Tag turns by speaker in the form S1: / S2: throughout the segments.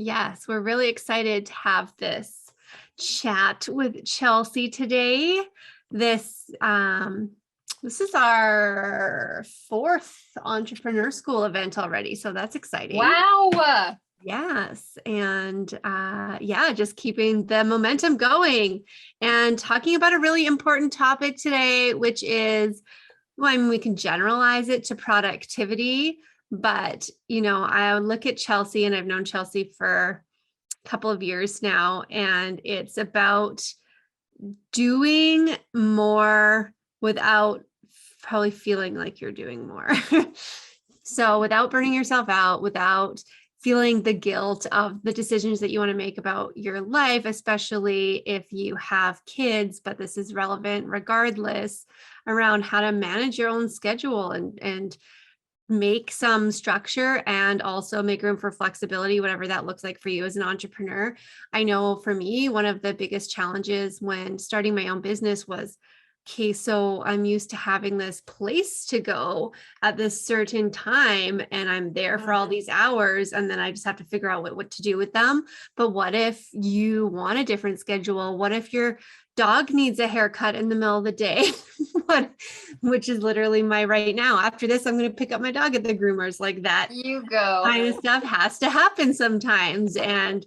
S1: Yes, we're really excited to have this chat with Chelsea today. This this is our fourth entrepreneur school event already, so that's exciting.
S2: Wow.
S1: Yes, and yeah, just keeping the momentum going and talking about a really important topic today, which is, well, I mean, we can generalize it to productivity, but I look at Chelsea, and I've known Chelsea for a couple of years now, and it's about doing more without probably feeling like you're doing more. So without burning yourself out, without feeling the guilt of the decisions that you want to make about your life, especially if you have kids, but this is relevant regardless, around how to manage your own schedule and make some structure and also make room for flexibility, whatever that looks like for you as an entrepreneur. I know for me, one of the biggest challenges when starting my own business was, okay, so I'm used to having this place to go at this certain time, and I'm there for all these hours, and then I just have to figure out what to do with them. But what if you want a different schedule? What if your dog needs a haircut in the middle of the day? Which is literally my right now. After this, I'm going to pick up my dog at the groomers. Like that
S2: You go.
S1: kind of stuff has to happen sometimes. And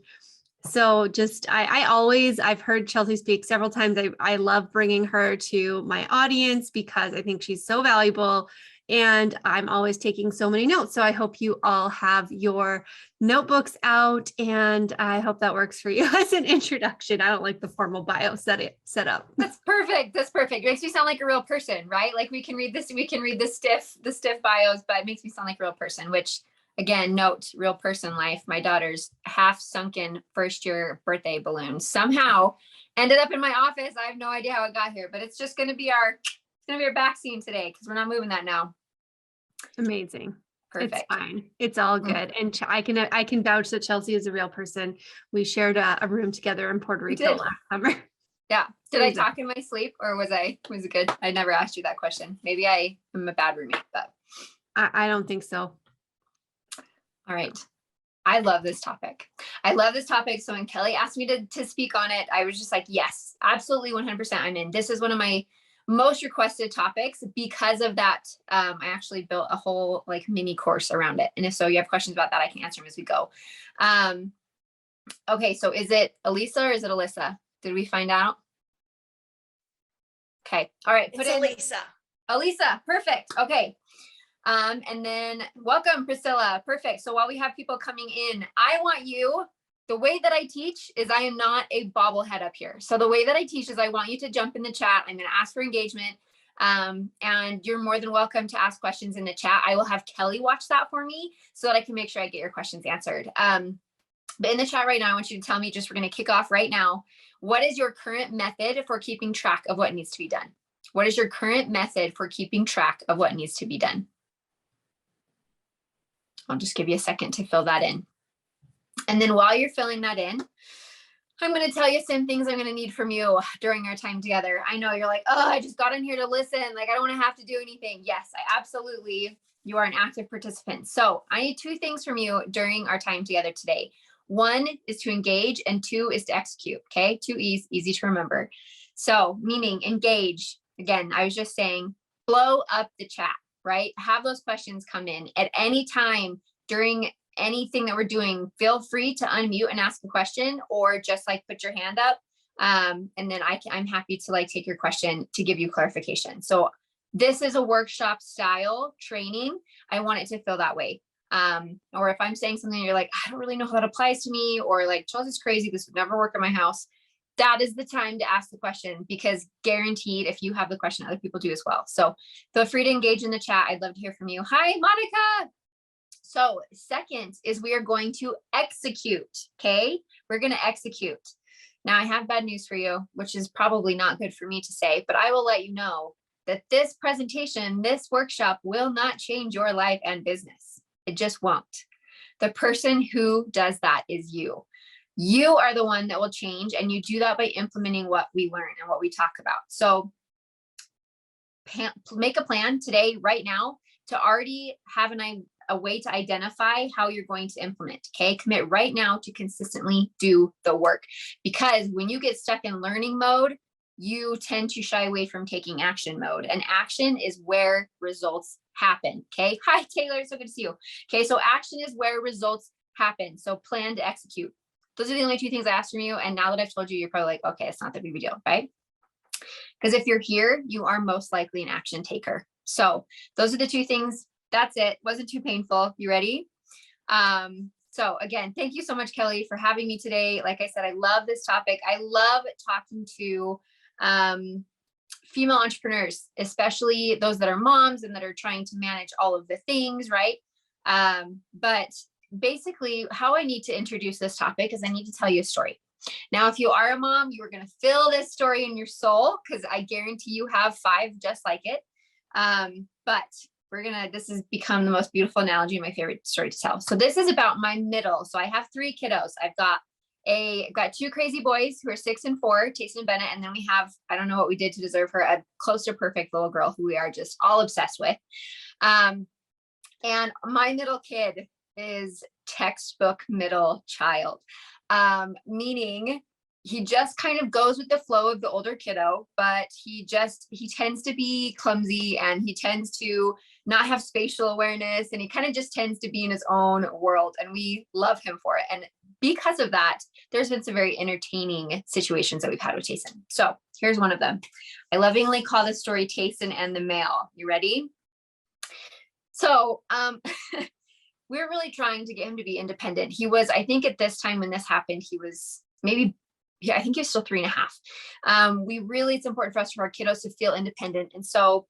S1: so just, I've heard Chelsea speak several times. I love bringing her to my audience because I think she's so valuable, and I'm always taking so many notes. So I hope you all have your notebooks out, and I hope that works for you as an introduction. I don't like the formal bio set up.
S2: That's perfect. That's perfect. It makes me sound like a real person, right? Like we can read the stiff bios, but it makes me sound like a real person, which again, note real person life. My daughter's half sunken first year birthday balloon somehow ended up in my office. I have no idea how it got here, but it's going to be our back scene today because we're not moving that now.
S1: Amazing.
S2: Perfect.
S1: It's fine. It's all good. And I can vouch that Chelsea is a real person. We shared a room together in Puerto Rico last summer.
S2: Yeah. Did I talk in my sleep, or was it good? I never asked you that question. Maybe I am a bad roommate, but
S1: I don't think so.
S2: All right. I love this topic. So when Kelly asked me to speak on it, I was just like, yes, absolutely 100% I'm in. This is one of my most requested topics. Because of that, I actually built a whole like mini course around it. And if so you have questions about that, I can answer them as we go. Okay. So is it Elisa or is it Alyssa? Did we find out? Okay. All right.
S3: It's Elisa.
S2: Elisa. Perfect. Okay. And then welcome, Priscilla. Perfect. So while we have people coming in, the way that I teach is I am not a bobblehead up here. So the way that I teach is I want you to jump in the chat. I'm going to ask for engagement. And you're more than welcome to ask questions in the chat. I will have Kelly watch that for me so that I can make sure I get your questions answered. But in the chat right now, I want you to tell me, we're going to kick off right now. What is your current method for keeping track of what needs to be done? What is your current method for keeping track of what needs to be done? I'll just give you a second to fill that in. And then while you're filling that in, I'm going to tell you some things I'm going to need from you during our time together. I know you're like, oh, I just got in here to listen. Like, I don't want to have to do anything. Yes, you are an active participant. So I need two things from you during our time together today. One is to engage and two is to execute. Okay. 2 E's, easy to remember. So meaning engage. Again, I was just saying, blow up the chat, right? Have those questions come in at any time during anything that we're doing. Feel free to unmute and ask a question, or just like put your hand up. And then I'm happy to like take your question to give you clarification. So this is a workshop style training. I want it to feel that way. Or if I'm saying something, you're like, I don't really know how that applies to me, or like, Chelsea's crazy, this would never work in my house. That is the time to ask the question, because guaranteed, if you have the question, other people do as well. So feel free to engage in the chat. I'd love to hear from you. Hi, Monica. So second is we are going to execute. Okay. We're going to execute. Now I have bad news for you, which is probably not good for me to say, but I will let you know that this presentation, this workshop will not change your life and business. It just won't. The person who does that is you. You are the one that will change, and you do that by implementing what we learn and what we talk about. So make a plan today, right now, to already have a way to identify how you're going to implement. Okay. Commit right now to consistently do the work, because when you get stuck in learning mode, you tend to shy away from taking action mode, and action is where results happen. Okay. Hi, Taylor. So good to see you. Okay. So action is where results happen. So plan to execute. Those are the only two things I asked from you. And now that I've told you, you're probably like, okay, it's not that big of a deal, right? Because if you're here, you are most likely an action taker. So those are the two things. That's it. Wasn't too painful. You ready? So again, thank you so much, Kelly, for having me today. Like I said, I love this topic. I love talking to female entrepreneurs, especially those that are moms and that are trying to manage all of the things, right? But basically how I need to introduce this topic is I need to tell you a story. Now, if you are a mom, you are going to feel this story in your soul, because I guarantee you have 5 just like it. But this has become the most beautiful analogy, my favorite story to tell. So this is about my middle. So I have 3 kiddos. I've got 2 crazy boys who are 6 and 4, Tayson and Bennett. And then we have, I don't know what we did to deserve her, a close to perfect little girl who we are just all obsessed with. And my middle kid is textbook middle child, meaning he just kind of goes with the flow of the older kiddo, but he tends to be clumsy, and he tends to not have spatial awareness, and he kind of just tends to be in his own world, and we love him for it. And because of that, there's been some very entertaining situations that we've had with Tayson. So here's one of them. I lovingly call this story Tayson and the Mail. You ready? So, we're really trying to get him to be independent. He was, I think at this time when this happened, he was maybe, I think he was still 3.5. It's important for us, for our kiddos to feel independent. And so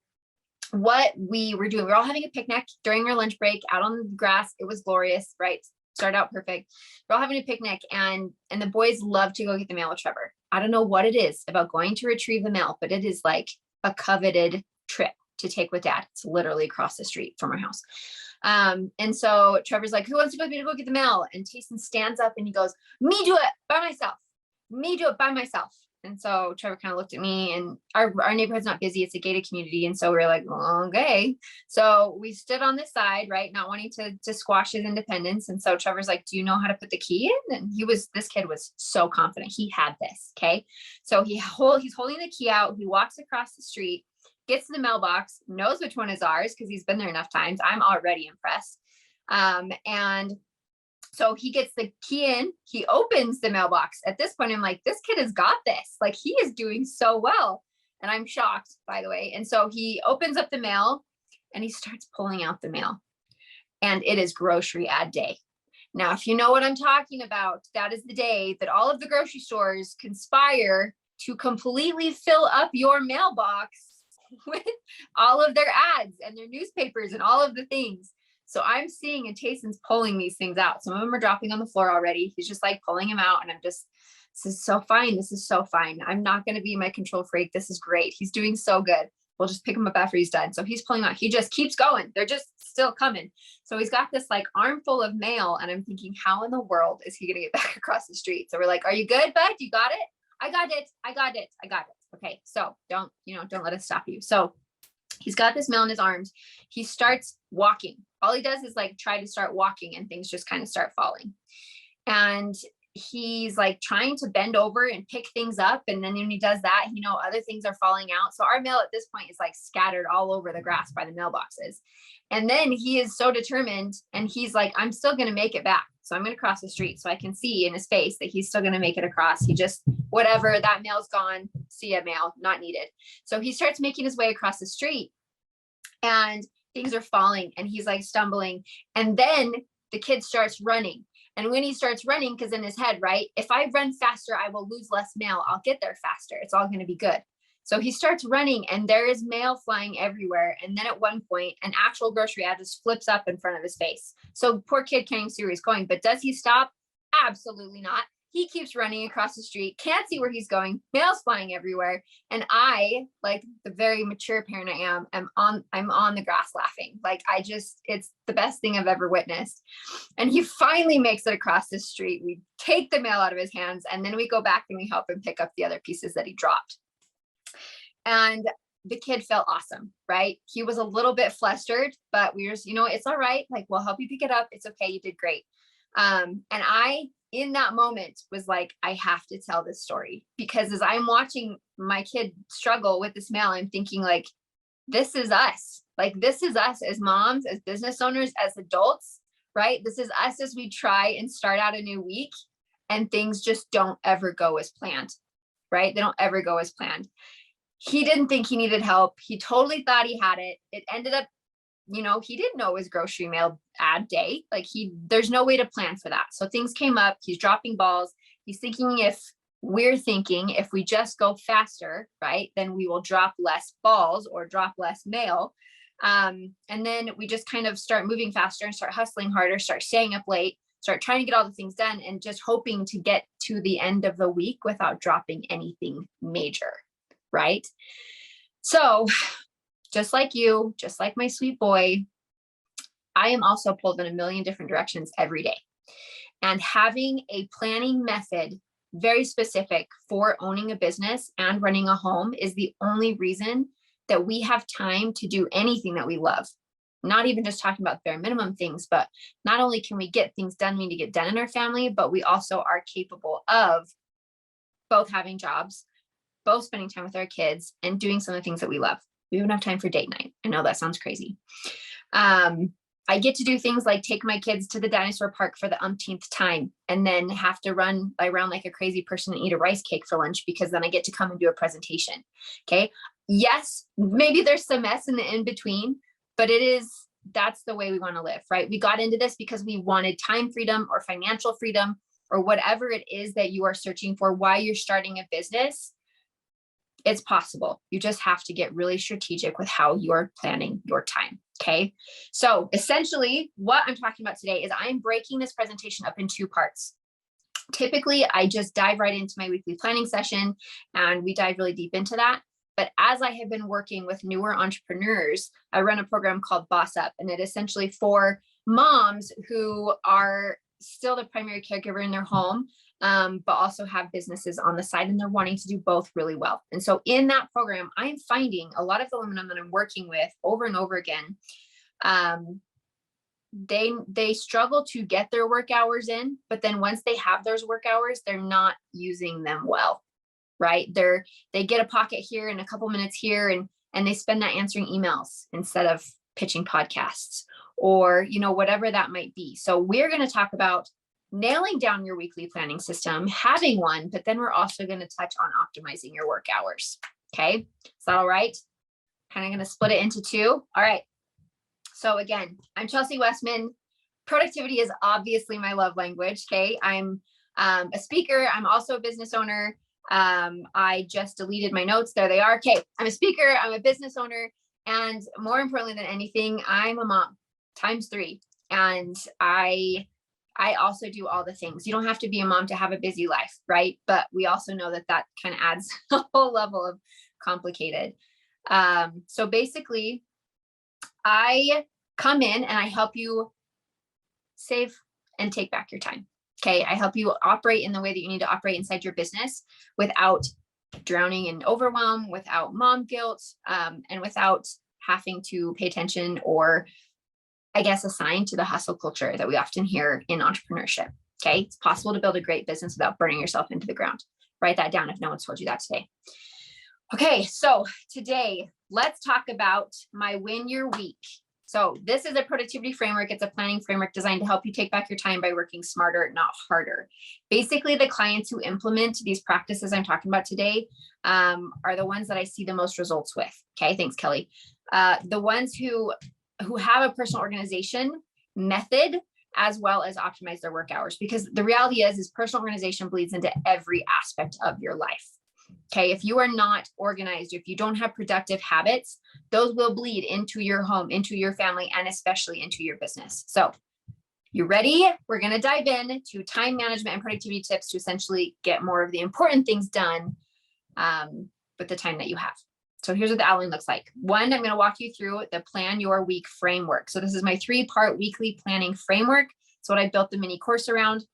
S2: what we were doing, we were all having a picnic during our lunch break out on the grass. It was glorious, right? Started out perfect. We're all having a picnic, and the boys love to go get the mail with Trevor. I don't know what it is about going to retrieve the mail, but it is like a coveted trip to take with Dad. It's literally across the street from our house. And so Trevor's like, who wants to go with me to go get the mail? And Tayson stands up and he goes, me do it by myself. Me do it by myself. And so Trevor kind of looked at me, and our neighborhood's not busy. It's a gated community. And so we were like, well, okay. So we stood on this side, right? Not wanting to squash his independence. And so Trevor's like, do you know how to put the key in? And this kid was so confident. He had this. Okay. So he's holding the key out. He walks across the street, gets to the mailbox, knows which one is ours because he's been there enough times. I'm already impressed. And so he gets the key in, he opens the mailbox. At this point, I'm like, this kid has got this. Like, he is doing so well. And I'm shocked, by the way. And so he opens up the mail and he starts pulling out the mail. And it is grocery ad day. Now, if you know what I'm talking about, that is the day that all of the grocery stores conspire to completely fill up your mailbox with all of their ads and their newspapers and all of the things. So I'm seeing, and Tayson's pulling these things out. Some of them are dropping on the floor already. He's just like pulling them out. And I'm just, this is so fine. This is so fine. I'm not going to be my control freak. This is great. He's doing so good. We'll just pick him up after he's done. So he's pulling out. He just keeps going. They're just still coming. So he's got this like armful of mail. And I'm thinking, how in the world is he going to get back across the street? So we're like, are you good, bud? You got it? I got it. I got it. I got it. Okay. So don't let us stop you. So he's got this mail in his arms. He starts walking. All he does is like try to start walking, and things just kind of start falling. And he's like trying to bend over and pick things up. And then when he does that, other things are falling out. So our mail at this point is like scattered all over the grass by the mailboxes. And then he is so determined, and he's like, I'm still going to make it back. So I'm going to cross the street. So I can see in his face that he's still going to make it across. He just, whatever, that mail's gone. See ya, mail, not needed. So he starts making his way across the street, and things are falling, and he's like stumbling. And then the kid starts running. And when he starts running, because in his head, right, if I run faster, I will lose less mail. I'll get there faster. It's all going to be good. So he starts running, and there is mail flying everywhere. And then at one point, an actual grocery ad just flips up in front of his face. So poor kid can't even see where he's going. But does he stop? Absolutely not. He keeps running across the street, can't see where he's going, mail's flying everywhere. And I, like the very mature parent I am, I'm on the grass laughing. Like, it's the best thing I've ever witnessed. And he finally makes it across the street. We take the mail out of his hands, and then we go back and we help him pick up the other pieces that he dropped. And the kid felt awesome, right? He was a little bit flustered, but we were just, it's all right. Like, we'll help you pick it up. It's okay. You did great. And I, in that moment, was like, I have to tell this story, because as I'm watching my kid struggle with this mail, I'm thinking like, this is us. Like, this is us as moms, as business owners, as adults, right? This is us as we try and start out a new week and things just don't ever go as planned, right? They don't ever go as planned. He didn't think he needed help. He totally thought he had it. It ended up, he didn't know it was grocery mail ad day. Like, there's no way to plan for that. So things came up, he's dropping balls. He's thinking if we just go faster, right, then we will drop less balls or drop less mail. And then we just kind of start moving faster and start hustling harder, start staying up late, start trying to get all the things done, and just hoping to get to the end of the week without dropping anything major, right? So just like you, just like my sweet boy, I am also pulled in a million different directions every day. And having a planning method very specific for owning a business and running a home is the only reason that we have time to do anything that we love. Not even just talking about bare minimum things, but not only can we get things done we need to get done in our family, but we also are capable of both having jobs, both spending time with our kids, and doing some of the things that we love. We don't have time for date night. I know that sounds crazy. I get to do things like take my kids to the dinosaur park for the umpteenth time, and then have to run around like a crazy person and eat a rice cake for lunch, because then I get to come and do a presentation. Okay. Yes, maybe there's some mess in the in between, but that's the way we want to live, right? We got into this because we wanted time freedom or financial freedom or whatever it is that you are searching for while you're starting a business. It's possible. You just have to get really strategic with how you're planning your time. Okay. So essentially what I'm talking about today is I'm breaking this presentation up in two parts. Typically, I just dive right into my weekly planning session and we dive really deep into that. But as I have been working with newer entrepreneurs, I run a program called Boss Up, and it essentially for moms who are still the primary caregiver in their home, but also have businesses on the side, and they're wanting to do both really well. And so in that program, I'm finding a lot of the women that I'm working with over and over again, they struggle to get their work hours in, but then once they have those work hours, they're not using them well, right? They get a pocket here and a couple minutes here, and they spend that answering emails instead of pitching podcasts or, whatever that might be. So we're going to talk about nailing down your weekly planning system, having one, but then we're also going to touch on optimizing your work hours. Okay. Is that all right? Kind of going to split it into two. All right. So again, I'm Chelsea Wessman. Productivity is obviously my love language. Okay. I'm a speaker. I'm also a business owner. I just deleted my notes. There they are. Okay. I'm a speaker. I'm a business owner. And more importantly than anything, I'm a mom times 3. And I also do all the things. You don't have to be a mom to have a busy life, right? But we also know that kind of adds a whole level of complicated. So basically, I come in and I help you save and take back your time. Okay. I help you operate in the way that you need to operate inside your business without drowning in overwhelm, without mom guilt, and without having to pay attention or, I guess, assign to the hustle culture that we often hear in entrepreneurship. Okay. It's possible to build a great business without burning yourself into the ground. Write that down if no one's told you that today. Okay. So today, let's talk about my win your week. So this is a productivity framework. It's a planning framework designed to help you take back your time by working smarter, not harder. Basically, the clients who implement these practices I'm talking about today are the ones that I see the most results with. Okay. Thanks, Kelly. The ones who have a personal organization method as well as optimize their work hours, because the reality is personal organization bleeds into every aspect of your life. Okay. If you are not organized, if you don't have productive habits, those will bleed into your home, into your family, and especially into your business. So you ready? We're going to dive in to time management and productivity tips to essentially get more of the important things done with the time that you have. So here's what the outline looks like. 1, I'm going to walk you through the Plan Your Week framework. So this is my 3-part weekly planning framework. It's what I built the mini course around.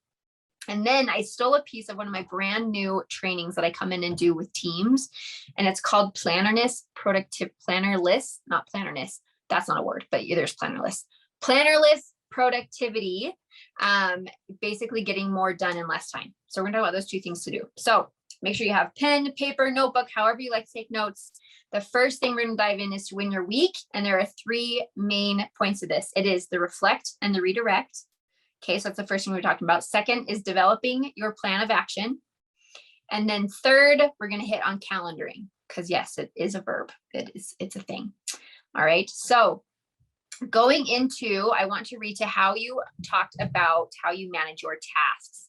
S2: And then I stole a piece of one of my brand new trainings that I come in and do with teams. And it's called Plannerness, Plannerless, not Plannerness. That's not a word, but there's Plannerless. Plannerless productivity, basically getting more done in less time. So we're going to talk about those two things to do. So make sure you have pen, paper, notebook, however you like to take notes. The first thing we're going to dive in is to win your week. And there are 3 main points of this. It is the reflect and the redirect. Okay, so that's the first thing we're talking about. Second is developing your plan of action. And then third, we're going to hit on calendaring, because yes, it is a verb. It's a thing. All right. So going into, I want to read to how you talked about how you manage your tasks.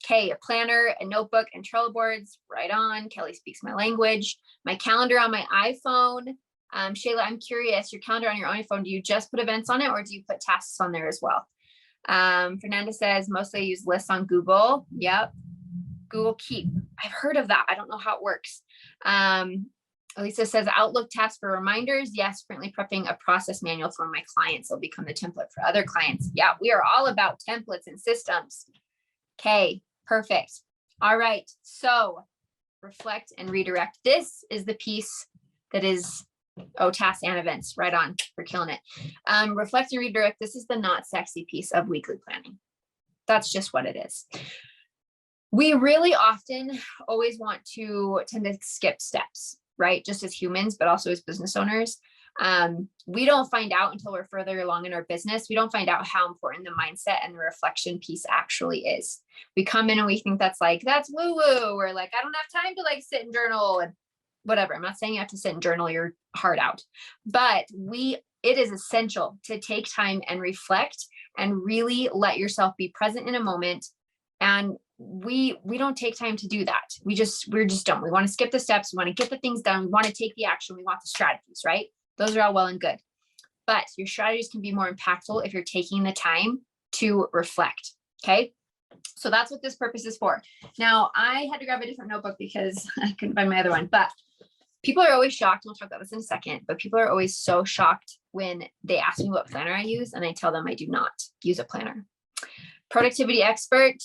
S2: Okay, a planner, a notebook, and Trello boards, right on. Kelly speaks my language. My calendar on my iPhone. Shayla, I'm curious, your calendar on your iPhone, do you just put events on it, or do you put tasks on there as well? Fernanda says, mostly I use lists on Google. Yep. Google Keep. I've heard of that. I don't know how it works. Elisa says, Outlook tasks for reminders. Yes, currently prepping a process manual for my clients. It'll become the template for other clients. Yeah, we are all about templates and systems. Okay, perfect. All right, so reflect and redirect. This is the piece that is, tasks and events, right on, we're killing it. Reflect and redirect, this is the not sexy piece of weekly planning. That's just what it is. We really often always tend to skip steps, right? Just as humans, but also as business owners. We don't find out until we're further along in our business. We don't find out how important the mindset and the reflection piece actually is. We come in and we think that's woo woo. Or like, I don't have time to like sit and journal and whatever. I'm not saying you have to sit and journal your heart out, but it is essential to take time and reflect and really let yourself be present in a moment. And we don't take time to do that. We just don't. We want to skip the steps. We want to get the things done. We want to take the action. We want the strategies, right? Those are all well and good, but your strategies can be more impactful if you're taking the time to reflect. Okay. So that's what this purpose is for. Now I had to grab a different notebook because I couldn't find my other one, but people are always shocked. We'll talk about this in a second, but people are always so shocked when they ask me what planner I use. And I tell them I do not use a planner. Productivity expert,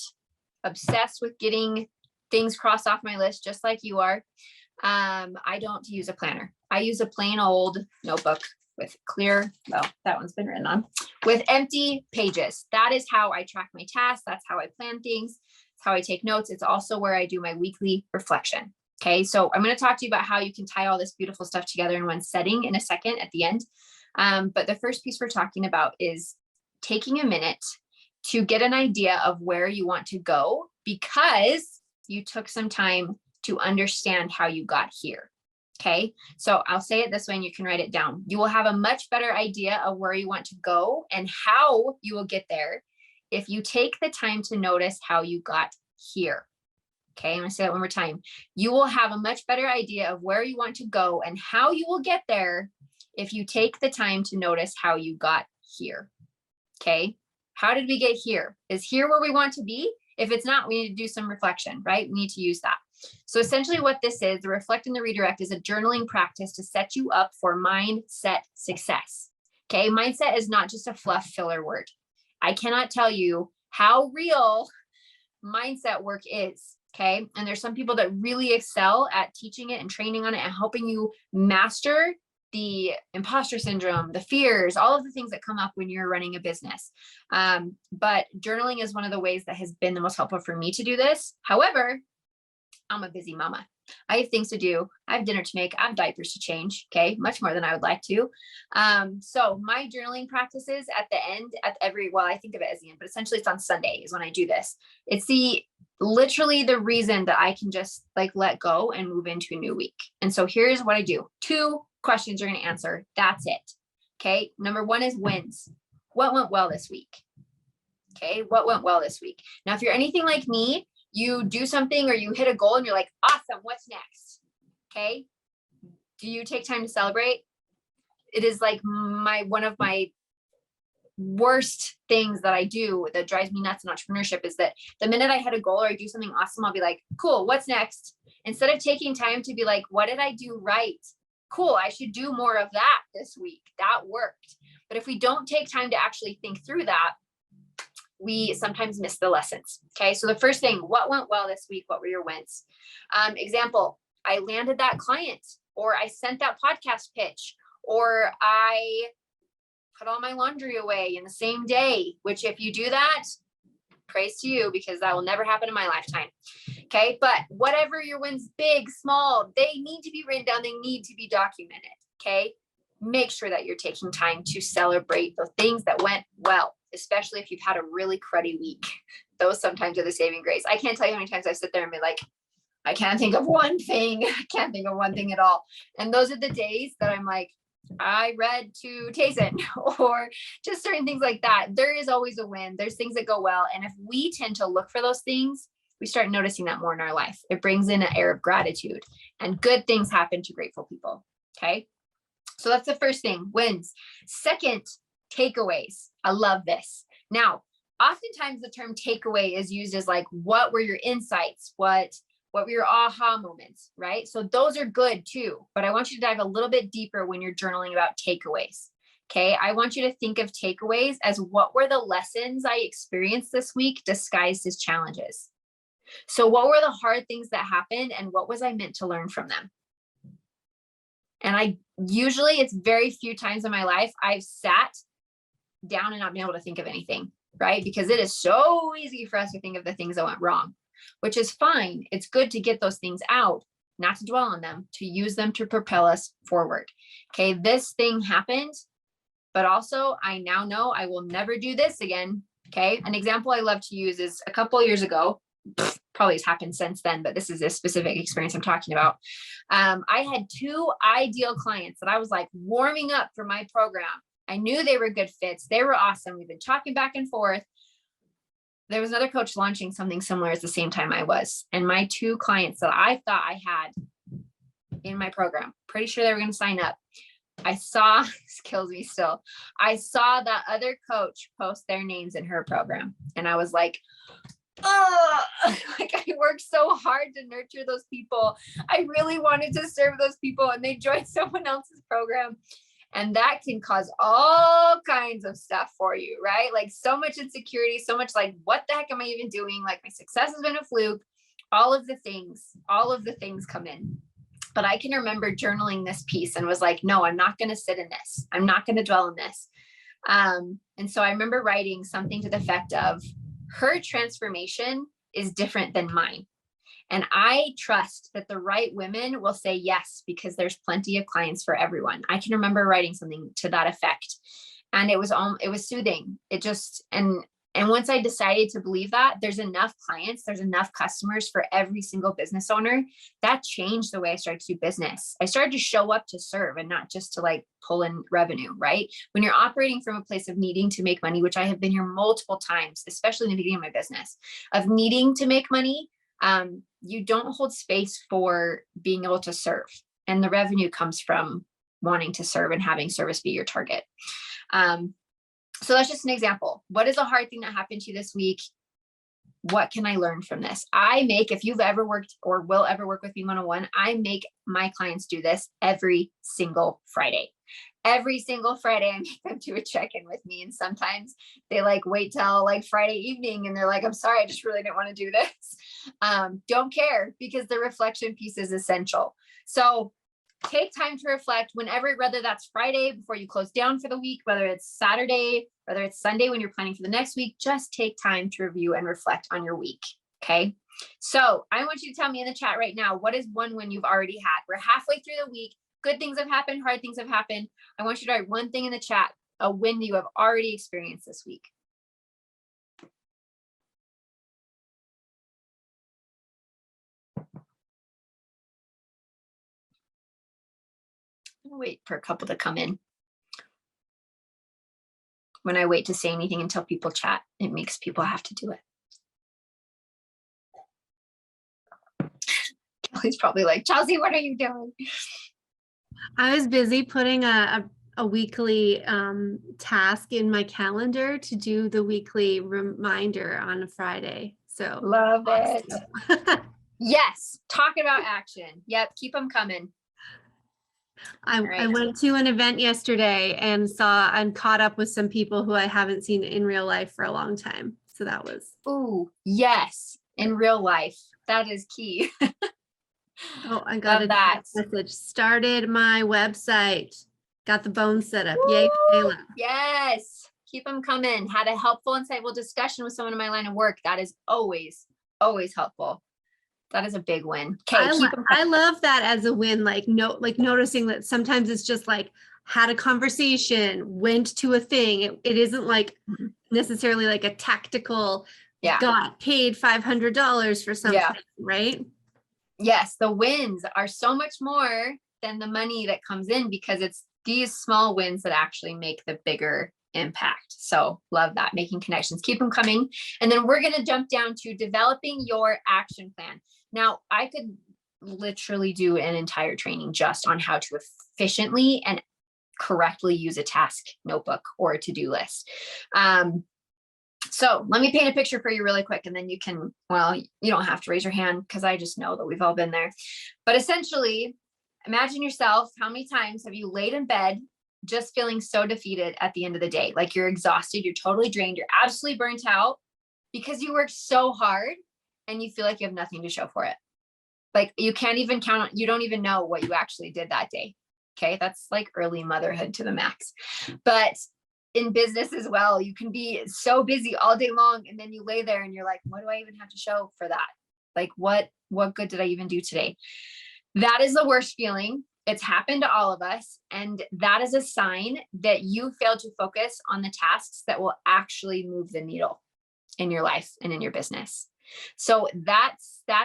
S2: obsessed with getting things crossed off my list, just like you are. I don't use a planner. I use a plain old notebook with that one's been written on, with empty pages. That is how I track my tasks. That's how I plan things. It's how I take notes. It's also where I do my weekly reflection. Okay. So I'm going to talk to you about how you can tie all this beautiful stuff together in one setting in a second at the end. But the first piece we're talking about is taking a minute to get an idea of where you want to go, because you took some time to understand how you got here. Okay. So I'll say it this way and you can write it down. You will have a much better idea of where you want to go and how you will get there if you take the time to notice how you got here. Okay. I'm going to say that one more time. You will have a much better idea of where you want to go and how you will get there if you take the time to notice how you got here. Okay. How did we get here? Is here where we want to be? If it's not, we need to do some reflection, right? We need to use that. So essentially what this is, the reflect and the redirect, is a journaling practice to set you up for mindset success. Okay. Mindset is not just a fluff filler word. I cannot tell you how real mindset work is. Okay. And there's some people that really excel at teaching it and training on it and helping you master the imposter syndrome, the fears, all of the things that come up when you're running a business. But journaling is one of the ways that has been the most helpful for me to do this. However, I'm a busy mama. I have things to do. I have dinner to make. I have diapers to change. Okay. Much more than I would like to. So my journaling practices at the end, I think of it as the end, but essentially it's on Sunday is when I do this. It's literally the reason that I can just let go and move into a new week. And so here's what I do. 2 questions you're going to answer. That's it. Okay. Number 1 is wins. What went well this week? Okay. What went well this week? Now, if you're anything like me, you do something or you hit a goal and you're like, awesome, what's next? Okay. Do you take time to celebrate? It is one of my worst things that I do that drives me nuts in entrepreneurship is that the minute I hit a goal or I do something awesome, I'll be like, cool, what's next? Instead of taking time to be like, what did I do right? Cool, I should do more of that this week. That worked. But if we don't take time to actually think through that, we sometimes miss the lessons. Okay. So the first thing, what went well this week? What were your wins? Example, I landed that client, or I sent that podcast pitch, or I put all my laundry away in the same day, which if you do that, praise to you, because that will never happen in my lifetime. Okay. But whatever your wins, big, small, they need to be written down. They need to be documented. Okay. Make sure that you're taking time to celebrate the things that went well, especially if you've had a really cruddy week. Those sometimes are the saving grace. I can't tell you how many times I sit there and be like, I can't think of one thing. I can't think of one thing at all. And those are the days that I'm like, I read to Tayson, or just certain things like that. There is always a win. There's things that go well. And if we tend to look for those things, we start noticing that more in our life. It brings in an air of gratitude, and good things happen to grateful people. Okay. So that's the first thing, wins. Second, takeaways. I love this. Now, oftentimes the term takeaway is used as like, what were your insights? What were your aha moments, right? So those are good too, but I want you to dive a little bit deeper when you're journaling about takeaways. Okay. I want you to think of takeaways as, what were the lessons I experienced this week disguised as challenges? So what were the hard things that happened, and what was I meant to learn from them? And it's very few times in my life I've sat down and not been able to think of anything, right? Because it is so easy for us to think of the things that went wrong, which is fine. It's good to get those things out, not to dwell on them, to use them to propel us forward. Okay, this thing happened, but also I now know I will never do this again. Okay, an example I love to use is a couple of years ago, probably has happened since then, but this is a specific experience I'm talking about. I had two ideal clients that I was like warming up for my program. I knew they were good fits. They were awesome. We've been talking back and forth. There was another coach launching something similar at the same time I was. And my two clients that I thought I had in my program, pretty sure they were going to sign up. I saw, this kills me still. I saw that other coach post their names in her program. And I was like, oh, like I worked so hard to nurture those people. I really wanted to serve those people, and they joined someone else's program. And that can cause all kinds of stuff for you, right? Like so much insecurity, so much like, what the heck am I even doing? Like my success has been a fluke. All of the things come in. But I can remember journaling this piece and was like, no, I'm not going to sit in this. I'm not going to dwell in this. And so I remember writing something to the effect of, her transformation is different than mine. And I trust that the right women will say yes, because there's plenty of clients for everyone. I can remember writing something to that effect, and it was soothing. It just, and once I decided to believe that there's enough clients, there's enough customers for every single business owner, that changed the way I started to do business. I started to show up to serve and not just to like pull in revenue, right? When you're operating from a place of needing to make money, which I have been here multiple times, especially in the beginning of my business, of needing to make money, you don't hold space for being able to serve. And the revenue comes from wanting to serve and having service be your target. So that's just an example. What is a hard thing that happened to you this week? What can I learn from this? If you've ever worked or will ever work with me one-on-one, I make my clients do this every single Friday. Every single Friday, I make them do a check-in with me. And sometimes they like wait till like Friday evening and they're like, I'm sorry, I just really didn't want to do this. Don't care, because the reflection piece is essential. So take time to reflect whenever, whether that's Friday before you close down for the week, whether it's Saturday, whether it's Sunday when you're planning for the next week, just take time to review and reflect on your week. Okay. So I want you to tell me in the chat right now, what is one win you've already had? We're halfway through the week. Good things have happened. Hard things have happened. I want you to write one thing in the chat, a win that you have already experienced this week. I'll wait for a couple to come in. When I wait to say anything until people chat, it makes people have to do it. Kelly's probably like, Chelsea, what are you doing?
S1: I was busy putting a weekly task in my calendar to do the weekly reminder on a Friday. So
S2: love it. Yes. Talk about action. Yep. Keep them coming.
S1: I went to an event yesterday and I'm caught up with some people who I haven't seen in real life for a long time. So that was.
S2: Ooh, yes. In real life. That is key.
S1: Oh, I got
S2: Love
S1: a
S2: that.
S1: message. Started my website. Got the bones set up. Yay, Kayla.
S2: Yes. Keep them coming. Had a helpful, insightful discussion with someone in my line of work. That is always, always helpful. That is a big win. Okay.
S1: I love that as a win. Like noticing that sometimes it's just like had a conversation, went to a thing. It isn't like necessarily like a tactical, got paid $500 for something, right?
S2: Yes. The wins are so much more than the money that comes in, because it's these small wins that actually make the bigger impact. So love that. Making connections, keep them coming. And then we're going to jump down to developing your action plan. Now, I could literally do an entire training just on how to efficiently and correctly use a task notebook or a to-do list. So let me paint a picture for you really quick, and then you can, well, you don't have to raise your hand because I just know that we've all been there. But essentially, imagine yourself, how many times have you laid in bed just feeling so defeated at the end of the day? Like you're exhausted, you're totally drained, you're absolutely burnt out because you worked so hard and you feel like you have nothing to show for it. Like you can't even count on, you don't even know what you actually did that day. Okay. That's like early motherhood to the max. But in business as well, you can be so busy all day long, and then you lay there and you're like, what do I even have to show for that? Like what good did I even do today? That is the worst feeling. It's happened to all of us. And that is a sign that you failed to focus on the tasks that will actually move the needle in your life and in your business. So that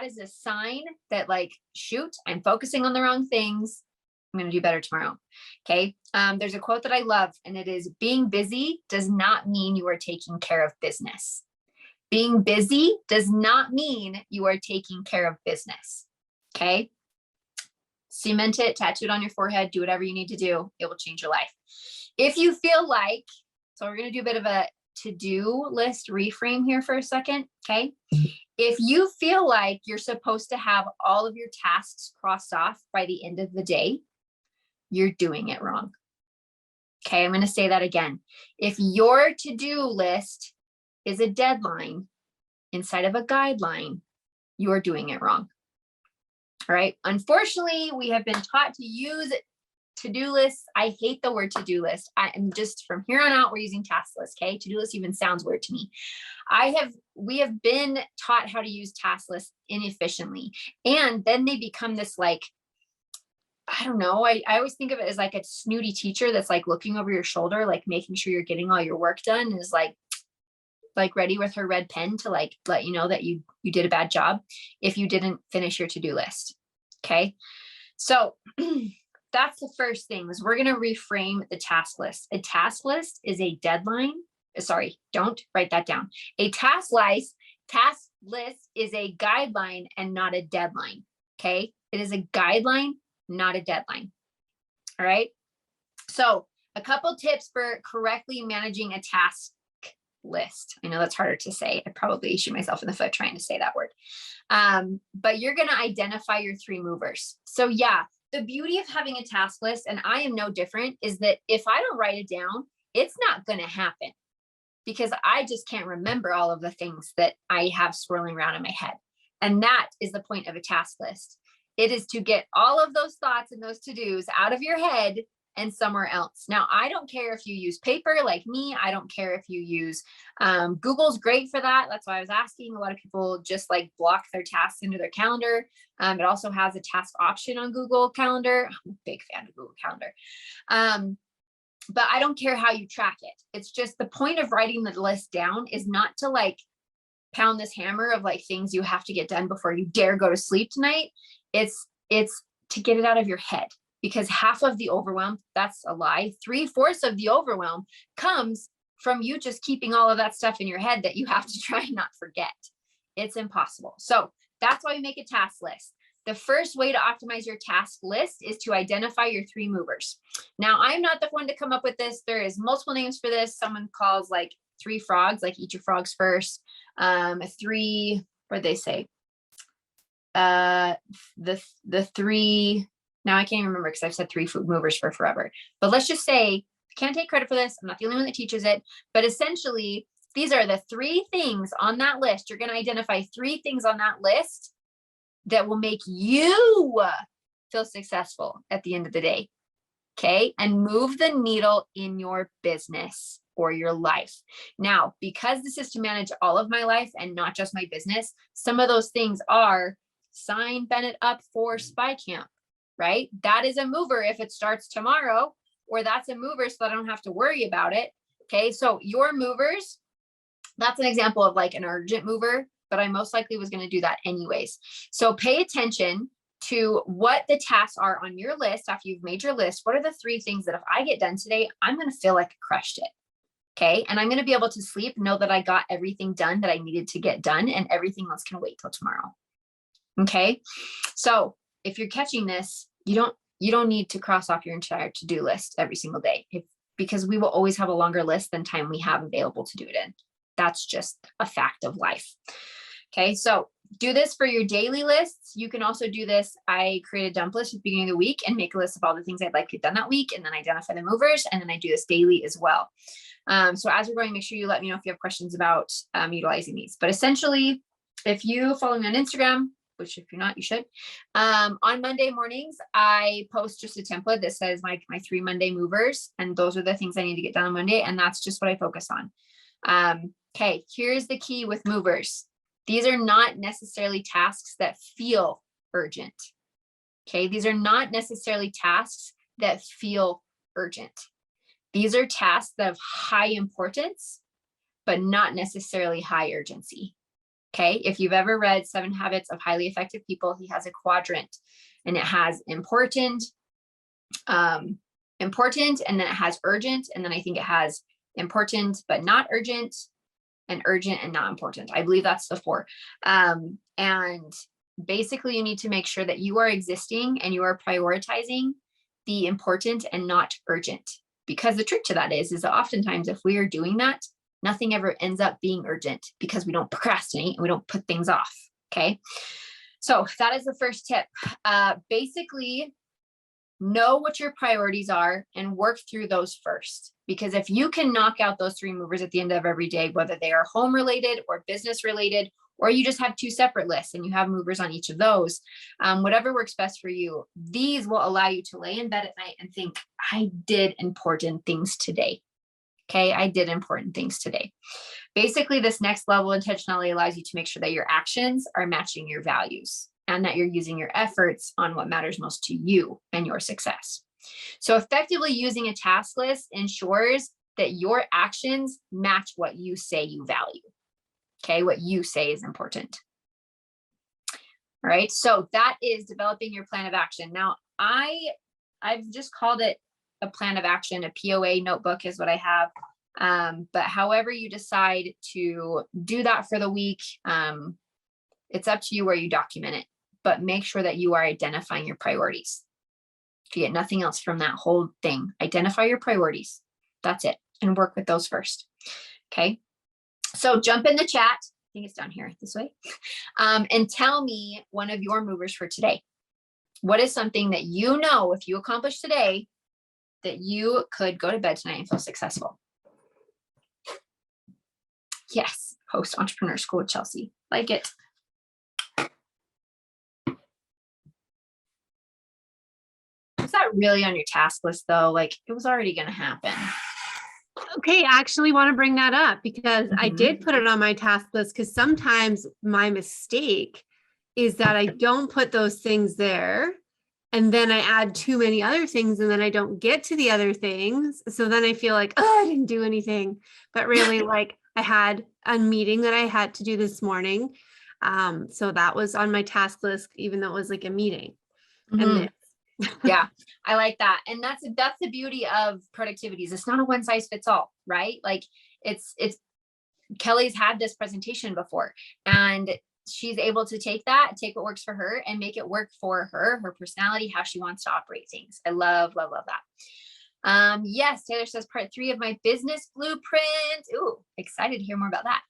S2: is a sign that, like, shoot, I'm focusing on the wrong things. I'm going to do better tomorrow. Okay. There's a quote that I love, and it is, being busy does not mean you are taking care of business. Being busy does not mean you are taking care of business. Okay. Cement it, tattoo it on your forehead, do whatever you need to do. It will change your life. If you feel like, so we're going to do a bit of a to-do list reframe here for a second. Okay. If you feel like you're supposed to have all of your tasks crossed off by the end of the day, you're doing it wrong. Okay. I'm going to say that again. If your to-do list is a deadline inside of a guideline, you're doing it wrong. All right. Unfortunately, we have been taught to use to-do lists. I hate the word to-do list. I am just, from here on out, we're using task list. Okay. To-do list even sounds weird to me. We have been taught how to use task lists inefficiently. And then they become this, like, I don't know. I always think of it as like a snooty teacher that's like looking over your shoulder, like making sure you're getting all your work done, and is like ready with her red pen to like let you know that you did a bad job if you didn't finish your to-do list. Okay. So that's the first thing, is we're going to reframe the task list. A task list is a deadline. Sorry, don't write that down. A task list is a guideline and not a deadline. Okay. It is a guideline, not a deadline. All right. So a couple tips for correctly managing a task list. I know that's harder to say. I probably shoot myself in the foot trying to say that word. But you're going to identify your 3 movers. So yeah, the beauty of having a task list, and I am no different, is that if I don't write it down, it's not going to happen, because I just can't remember all of the things that I have swirling around in my head. And that is the point of a task list. It is to get all of those thoughts and those to-dos out of your head and somewhere else. Now, I don't care if you use paper like me. I don't care if you use, Google's great for that. That's why I was asking. A lot of people just like block their tasks into their calendar. It also has a task option on Google Calendar. I'm a big fan of Google Calendar. But I don't care how you track it. It's just the point of writing the list down is not to like pound this hammer of like things you have to get done before you dare go to sleep tonight. It's to get it out of your head, because half of the overwhelm, that's a lie. 3/4 of the overwhelm comes from you just keeping all of that stuff in your head that you have to try and not forget. It's impossible. So that's why we make a task list. The first way to optimize your task list is to identify your 3 movers. Now, I'm not the one to come up with this. There is multiple names for this. Someone calls like 3 frogs, like eat your frogs first. 3, what did they say? The 3, now I can't even remember because I've said 3 food movers for forever, but let's just say, I can't take credit for this. I'm not the only one that teaches it, but essentially These are the 3 things on that list. You're going to identify 3 things on that list that will make you feel successful at the end of the day. Okay. And move the needle in your business or your life. Now, because this is to manage all of my life and not just my business, some of those things are sign Bennett up for Spy Camp, right? That is a mover if it starts tomorrow, or that's a mover so that I don't have to worry about it. Okay. So your movers, that's an example of like an urgent mover, but I most likely was going to do that anyways. So pay attention to what the tasks are on your list. After you've made your list, what are the 3 things that if I get done today, I'm going to feel like I crushed it. Okay. And I'm going to be able to sleep, know that I got everything done that I needed to get done, and everything else can wait till tomorrow. Okay. So if you're catching this, you don't need to cross off your entire to-do list every single day, because we will always have a longer list than time we have available to do it in. That's just a fact of life. Okay. So do this for your daily lists. You can also do this. I create a dump list at the beginning of the week and make a list of all the things I'd like to get done that week, and then identify the movers. And then I do this daily as well. So as we're going, make sure you let me know if you have questions about utilizing these. But essentially, if you follow me on Instagram, which if you're not, you should, on Monday mornings, I post just a template that says my 3 Monday movers. And those are the things I need to get done on Monday. And that's just what I focus on. Okay, here's the key with movers. These are not necessarily tasks that feel urgent. Okay, these are not necessarily tasks that feel urgent. These are tasks that have high importance, but not necessarily high urgency. Okay, if you've ever read 7 Habits of Highly Effective People, he has a quadrant, and it has important, and then it has urgent, and then I think it has important but not urgent, and urgent and not important. I believe that's the 4. And basically you need to make sure that you are existing and you are prioritizing the important and not urgent, because the trick to that is that oftentimes if we are doing that, nothing ever ends up being urgent because we don't procrastinate and we don't put things off. Okay. So that is the first tip. Basically know what your priorities are and work through those first. Because if you can knock out those 3 movers at the end of every day, whether they are home related or business related, or you just have 2 separate lists and you have movers on each of those, whatever works best for you, these will allow you to lay in bed at night and think, I did important things today. Okay, I did important things today. Basically, this next level intentionality allows you to make sure that your actions are matching your values and that you're using your efforts on what matters most to you and your success. So effectively using a task list ensures that your actions match what you say you value. Okay, what you say is important. All right, so that is developing your plan of action. Now, I've just called it a plan of action. A POA notebook is what I have. But however you decide to do that for the week, it's up to you where you document it. But make sure that you are identifying your priorities. If you get nothing else from that whole thing, identify your priorities. That's it. And work with those first. Okay. So jump in the chat. I think it's down here this way. And tell me one of your movers for today. What is something that you know if you accomplish today that you could go to bed tonight and feel successful? Yes. Host Entrepreneur School with Chelsea. Like it. Is that really on your task list though? Like it was already going to happen.
S1: Okay, I actually want to bring that up because I did put it on my task list, because sometimes my mistake is that I don't put those things there, and then I add too many other things, and then I don't get to the other things. So then I feel like, oh, I didn't do anything. But really, like I had a meeting that I had to do this morning. So that was on my task list, even though it was like a meeting. And then
S2: yeah, I like that. And that's the beauty of productivity is it's not a one size fits all, right? Like it's Kelly's had this presentation before, and she's able to take what works for her and make it work for her personality, how she wants to operate things. I love that. Yes, Taylor says part 3 of my business blueprint. Ooh, excited to hear more about that.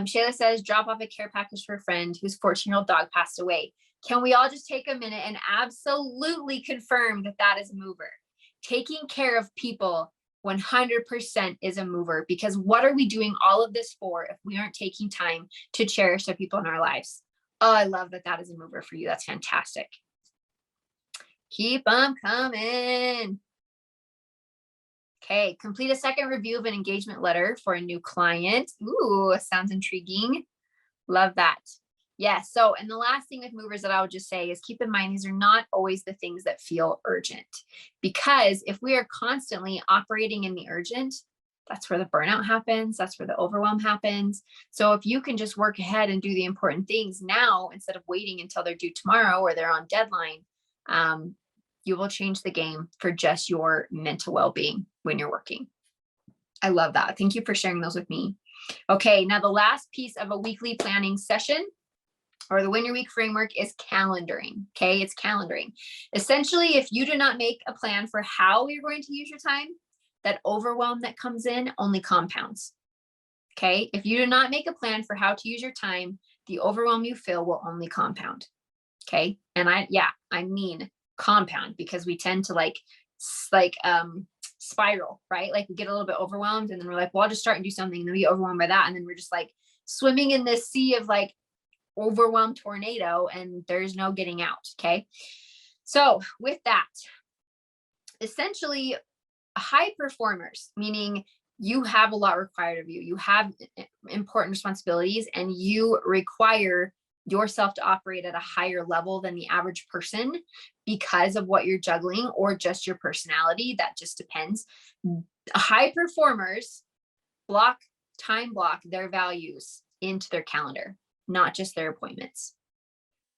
S2: Shayla says drop off a care package for a friend whose 14-year-old dog passed away. Can we all just take a minute and absolutely confirm that that is a mover? Taking care of people 100% is a mover, because what are we doing all of this for if we aren't taking time to cherish the people in our lives? Oh, I love that that is a mover for you. That's fantastic. Keep them coming. Okay, complete a second review of an engagement letter for a new client. Ooh, sounds intriguing. Love that. Yeah. So, and the last thing with movers that I would just say is keep in mind, these are not always the things that feel urgent, because if we are constantly operating in the urgent, that's where the burnout happens. That's where the overwhelm happens. So if you can just work ahead and do the important things now, instead of waiting until they're due tomorrow or they're on deadline, you will change the game for just your mental well-being when you're working. I love that. Thank you for sharing those with me. Okay. Now the last piece of a weekly planning session, or the Win Your Week framework, is calendaring. Okay. It's calendaring. Essentially, if you do not make a plan for how you're going to use your time, that overwhelm that comes in only compounds. Okay. If you do not make a plan for how to use your time, the overwhelm you feel will only compound. Okay. And I mean compound, because we tend to spiral, right? Like we get a little bit overwhelmed and then we're like, well, I'll just start and do something, and then we get overwhelmed by that. And then we're just like swimming in this sea of like overwhelmed tornado, and there's no getting out. Okay. So with that, essentially high performers, meaning you have a lot required of you, you have important responsibilities, and you require yourself to operate at a higher level than the average person because of what you're juggling, or just your personality. That just depends. High performers time block their values into their calendar, not just their appointments.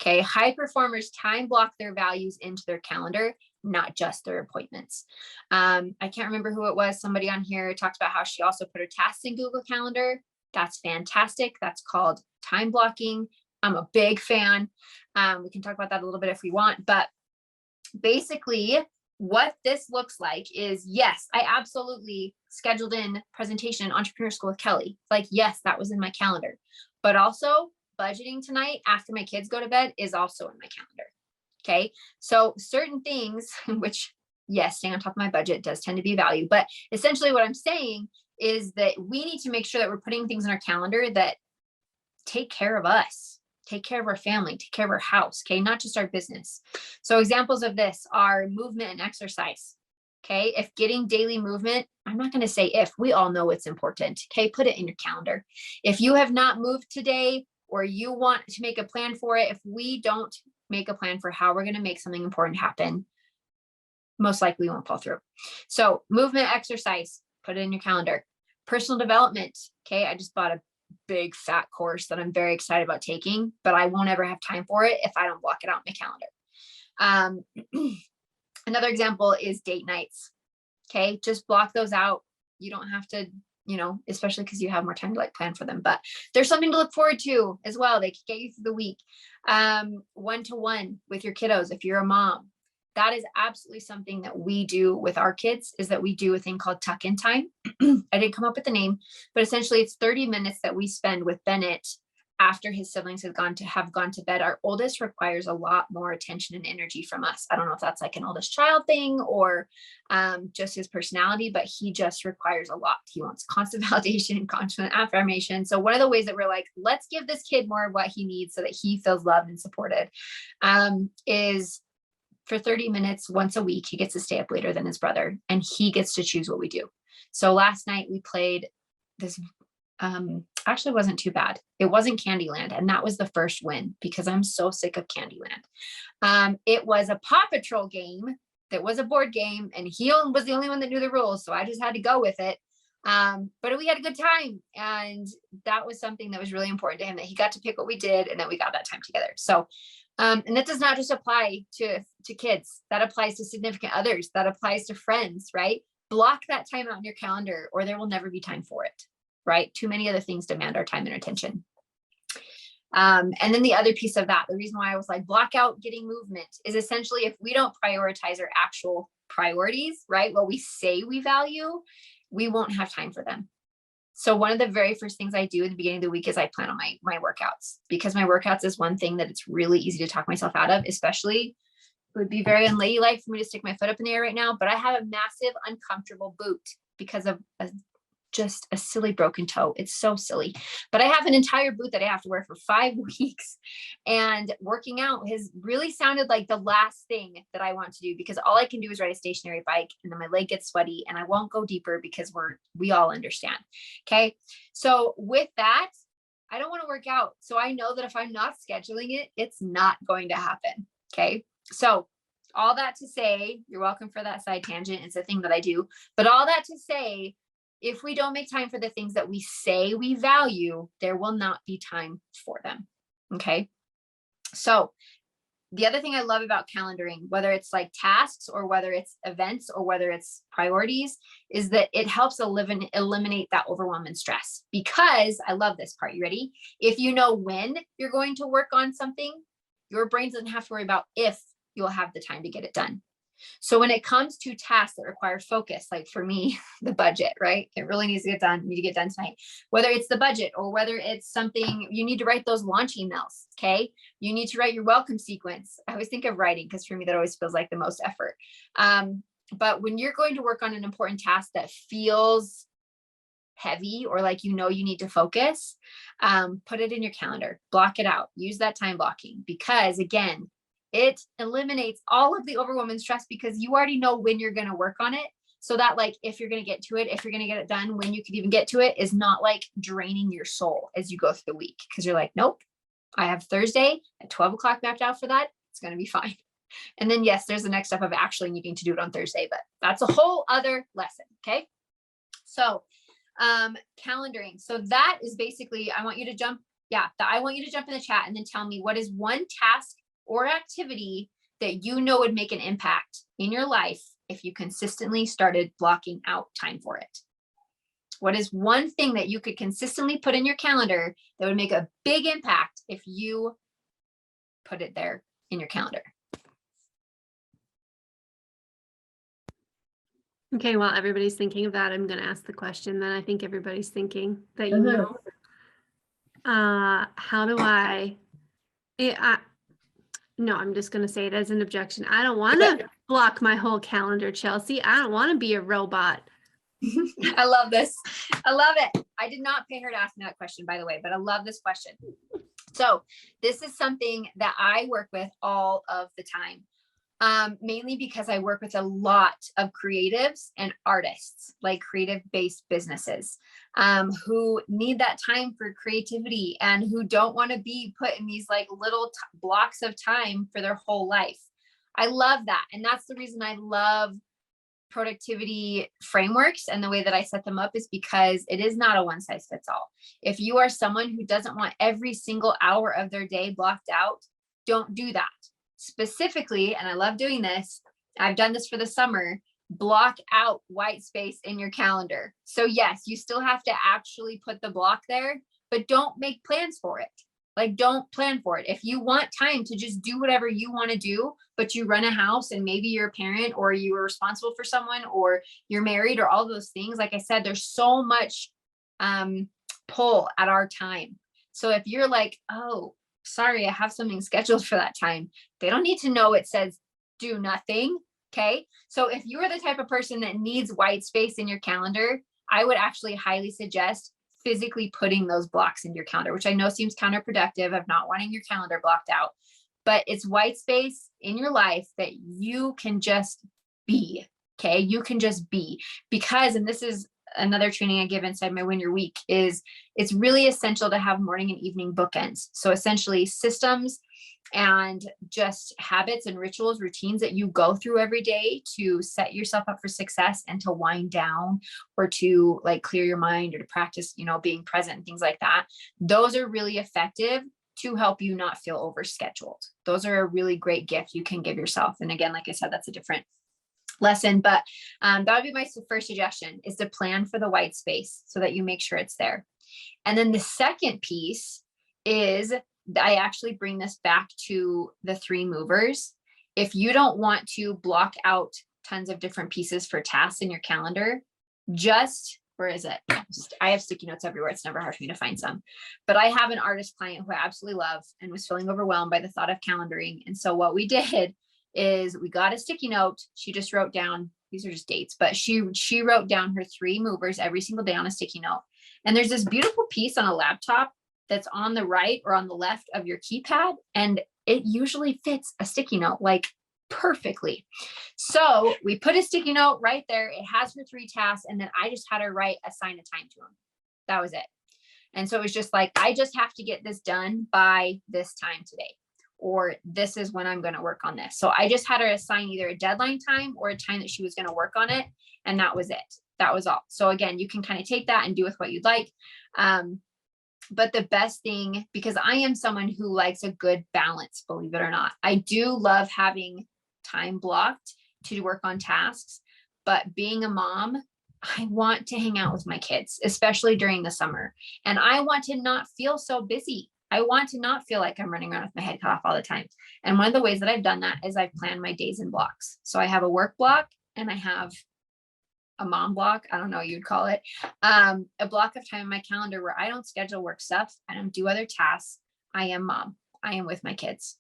S2: Okay. High performers time block their values into their calendar, not just their appointments. I can't remember who it was. Somebody on here talked about how she also put her tasks in Google Calendar. That's fantastic. That's called time blocking. I'm a big fan. We can talk about that a little bit if we want, but basically what this looks like is, yes, I absolutely scheduled in presentation Entrepreneur School with Kelly. Like, yes, that was in my calendar, but also budgeting tonight after my kids go to bed is also in my calendar. Okay. So certain things, which yes, staying on top of my budget does tend to be value, but essentially what I'm saying is that we need to make sure that we're putting things in our calendar that take care of us, take care of our family, take care of our house. Okay. Not just our business. So examples of this are movement and exercise. Okay. If getting daily movement, I'm not going to say if, we all know it's important. Okay. Put it in your calendar. If you have not moved today, or you want to make a plan for it, if we don't make a plan for how we're going to make something important happen, most likely won't fall through. So movement, exercise, put it in your calendar. Personal development. Okay. I just bought a big fat course that I'm very excited about taking, but I won't ever have time for it if I don't block it out in my calendar. Another example is date nights. Okay. Just block those out. You don't have to, especially because you have more time to plan for them, but there's something to look forward to as well. They can get you through the week. One-to-one with your kiddos. If you're a mom, that is absolutely something that we do with our kids, is that we do a thing called tuck-in time. I didn't come up with the name, but essentially it's 30 minutes that we spend with Bennett after his siblings have gone to bed. Our oldest requires a lot more attention and energy from us. I don't know if that's like an oldest child thing or just his personality, but he just requires a lot. He wants constant validation, constant affirmation. So one of the ways that we're like, let's give this kid more of what he needs so that he feels loved and supported, is for 30 minutes once a week, he gets to stay up later than his brother, and he gets to choose what we do. So last night we played this, actually wasn't too bad. It wasn't Candyland. And that was the first win, because I'm so sick of Candyland. It was a Paw Patrol game that was a board game, and he was the only one that knew the rules. So I just had to go with it. But we had a good time. And that was something that was really important to him, that he got to pick what we did and that we got that time together. So, and that does not just apply to kids. That applies to significant others. That applies to friends, right? Block that time out in your calendar, or there will never be time for it, right? Too many other things demand our time and attention. And then the other piece of that, the reason why I was like, block out getting movement, is essentially if we don't prioritize our actual priorities, right? What we say we value, we won't have time for them. So one of the very first things I do at the beginning of the week is I plan on my workouts, because my workouts is one thing that it's really easy to talk myself out of, especially it would be very unladylike for me to stick my foot up in the air right now, but I have a massive uncomfortable boot because of just a silly broken toe. It's so silly, but I have an entire boot that I have to wear for 5 weeks, and working out has really sounded like the last thing that I want to do, because all I can do is ride a stationary bike, and then my leg gets sweaty, and I won't go deeper because we all understand. Okay. So with that, I don't want to work out. So I know that if I'm not scheduling it, it's not going to happen. Okay. So all that to say, you're welcome for that side tangent. It's a thing that I do, but all that to say, if we don't make time for the things that we say we value, there will not be time for them. Okay. So the other thing I love about calendaring, whether it's like tasks or whether it's events or whether it's priorities, is that it helps eliminate that overwhelm and stress. Because I love this part. You ready? If you know when you're going to work on something, your brain doesn't have to worry about if you'll have the time to get it done. So when it comes to tasks that require focus, like for me, the budget, right? It really needs to get done. You need to get done tonight, whether it's the budget or whether it's something you need to write those launch emails. Okay. You need to write your welcome sequence. I always think of writing, because for me, that always feels like the most effort. But when you're going to work on an important task that feels heavy, or like, you need to focus, put it in your calendar, block it out, use that time blocking, because again, it eliminates all of the overwhelm and stress, because you already know when you're going to work on it. So that, like, if you're going to get to it, if you're going to get it done, when you could even get to it, is not like draining your soul as you go through the week. Because you're like, nope, I have Thursday at 12 o'clock mapped out for that. It's going to be fine. And then yes, there's the next step of actually needing to do it on Thursday, but that's a whole other lesson. Okay. So, calendaring. So that is basically, I want you to jump in the chat and then tell me, what is one task or activity that would make an impact in your life if you consistently started blocking out time for it? What is one thing that you could consistently put in your calendar that would make a big impact if you put it there in your calendar?
S1: Okay, while everybody's thinking of that, I'm going to ask the question that I think everybody's thinking that how do no, I'm just going to say it as an objection. I don't want to block my whole calendar, Chelsea. I don't want to be a robot.
S2: I love this. I love it. I did not pay her to ask me that question, by the way, but I love this question. So this is something that I work with all of the time. Mainly because I work with a lot of creatives and artists, like creative-based businesses, who need that time for creativity and who don't want to be put in these like little blocks of time for their whole life. I love that. And that's the reason I love productivity frameworks, and the way that I set them up is because it is not a one size fits all. If you are someone who doesn't want every single hour of their day blocked out, don't do that. Specifically, and I love doing this, I've done this for the summer, block out white space in your calendar. So yes, you still have to actually put the block there, but don't make plans for it. Like, don't plan for it. If you want time to just do whatever you want to do, but you run a house and maybe you're a parent or you are responsible for someone or you're married or all those things, like I said, there's so much pull at our time. So if you're like, oh, sorry, I have something scheduled for that time, they don't need to know it says do nothing. Okay. So if you are the type of person that needs white space in your calendar, I would actually highly suggest physically putting those blocks in your calendar, which I know seems counterproductive of not wanting your calendar blocked out, but it's white space in your life that you can just be. Okay. You can just be, because, and this is another training I give inside my Win Your Week, is it's really essential to have morning and evening bookends. So essentially systems and just habits and rituals, routines that you go through every day to set yourself up for success and to wind down or to like clear your mind or to practice, being present and things like that. Those are really effective to help you not feel overscheduled. Those are a really great gift you can give yourself. And again, like I said, that's a different lesson, but that would be my first suggestion, is to plan for the white space so that you make sure it's there. And then the second piece is, I actually bring this back to the 3 movers. If you don't want to block out tons of different pieces for tasks in your calendar, where is it? I have sticky notes everywhere. It's never hard for me to find some, but I have an artist client who I absolutely love and was feeling overwhelmed by the thought of calendaring. And so what we did is we got a sticky note. She just wrote down, these are just dates, but she wrote down her 3 movers every single day on a sticky note. And there's this beautiful piece on a laptop that's on the right or on the left of your keypad. And it usually fits a sticky note like perfectly. So we put a sticky note right there. It has her 3 tasks. And then I just had her assign a time to them. That was it. And so it was just like, I just have to get this done by this time today, or this is when I'm going to work on this. So I just had her assign either a deadline time or a time that she was going to work on it. And that was it. That was all. So again, you can kind of take that and do with what you'd like. But the best thing, because I am someone who likes a good balance, believe it or not, I do love having time blocked to work on tasks, but being a mom, I want to hang out with my kids, especially during the summer. And I want to not feel so busy. I want to not feel like I'm running around with my head cut off all the time. And one of the ways that I've done that is I've planned my days in blocks. So I have a work block and I have a mom block. I don't know what you'd call it. A block of time in my calendar where I don't schedule work stuff. I don't do other tasks. I am mom. I am with my kids.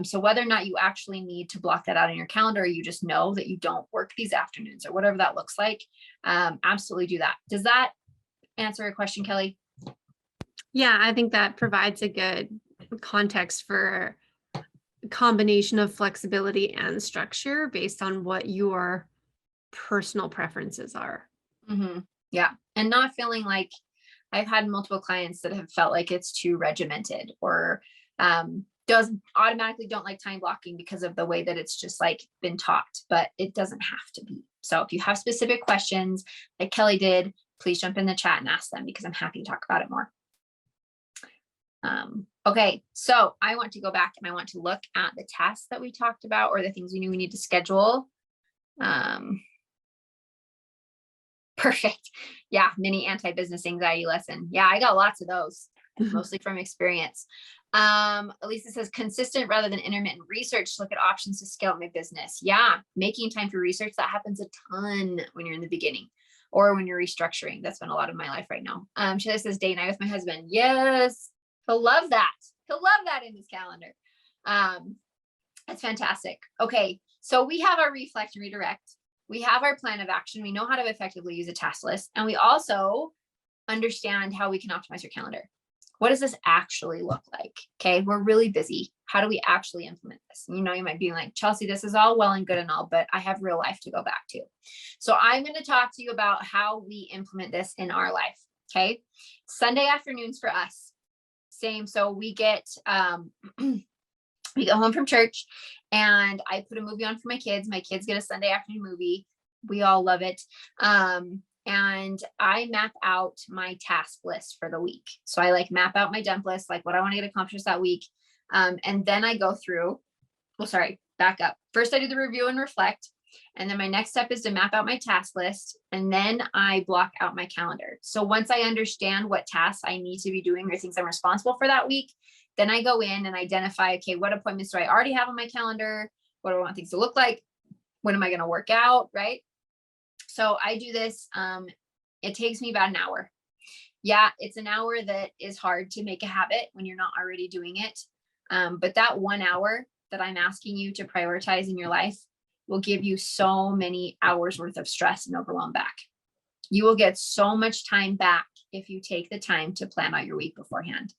S2: So whether or not you actually need to block that out in your calendar, or you just know that you don't work these afternoons or whatever that looks like, absolutely do that. Does that answer your question, Kelly?
S1: Yeah, I think that provides a good context for a combination of flexibility and structure based on what your personal preferences are.
S2: Mm-hmm. Yeah. And not feeling like, I've had multiple clients that have felt like it's too regimented, or automatically don't like time blocking because of the way that it's just like been taught, but it doesn't have to be. So if you have specific questions like Kelly did, please jump in the chat and ask them, because I'm happy to talk about it more. Okay, so I want to go back and I want to look at the tasks that we talked about, or the things we knew we need to schedule. Perfect. Yeah, mini anti-business anxiety lesson. Yeah, I got lots of those, mostly from experience. Elisa says consistent rather than intermittent research to look at options to scale up my business. Yeah, making time for research, that happens a ton when you're in the beginning or when you're restructuring. That's been a lot of my life right now. Sheila says date night with my husband. Yes, he'll love that. He'll love that in his calendar. That's fantastic. Okay, so we have our reflect and redirect. We have our plan of action. We know how to effectively use a task list, and we also understand how we can optimize your calendar. What does this actually look like? Okay, we're really busy. How do we actually implement this? You know, you might be like, Chelsea, this is all well and good and all, but I have real life to go back to. So I'm going to talk to you about how we implement this in our life. Okay, Sunday afternoons for us, same. So we get we go home from church and I put a movie on for my kids. My kids get a Sunday afternoon movie. We all love it. And I map out my task list for the week. So I like map out my dump list, like what I want to get accomplished that week. And then I go through, back up. First I do the review and reflect. And then my next step is to map out my task list. And then I block out my calendar. So once I understand what tasks I need to be doing or things I'm responsible for that week, then I go in and identify, okay, what appointments do I already have on my calendar? What do I want things to look like? When am I going to work out? Right? So I do this. It takes me about an hour. Yeah, it's an hour that is hard to make a habit when you're not already doing it. But that 1 hour that I'm asking you to prioritize in your life will give you so many hours worth of stress and overwhelm back. You will get so much time back if you take the time to plan out your week beforehand.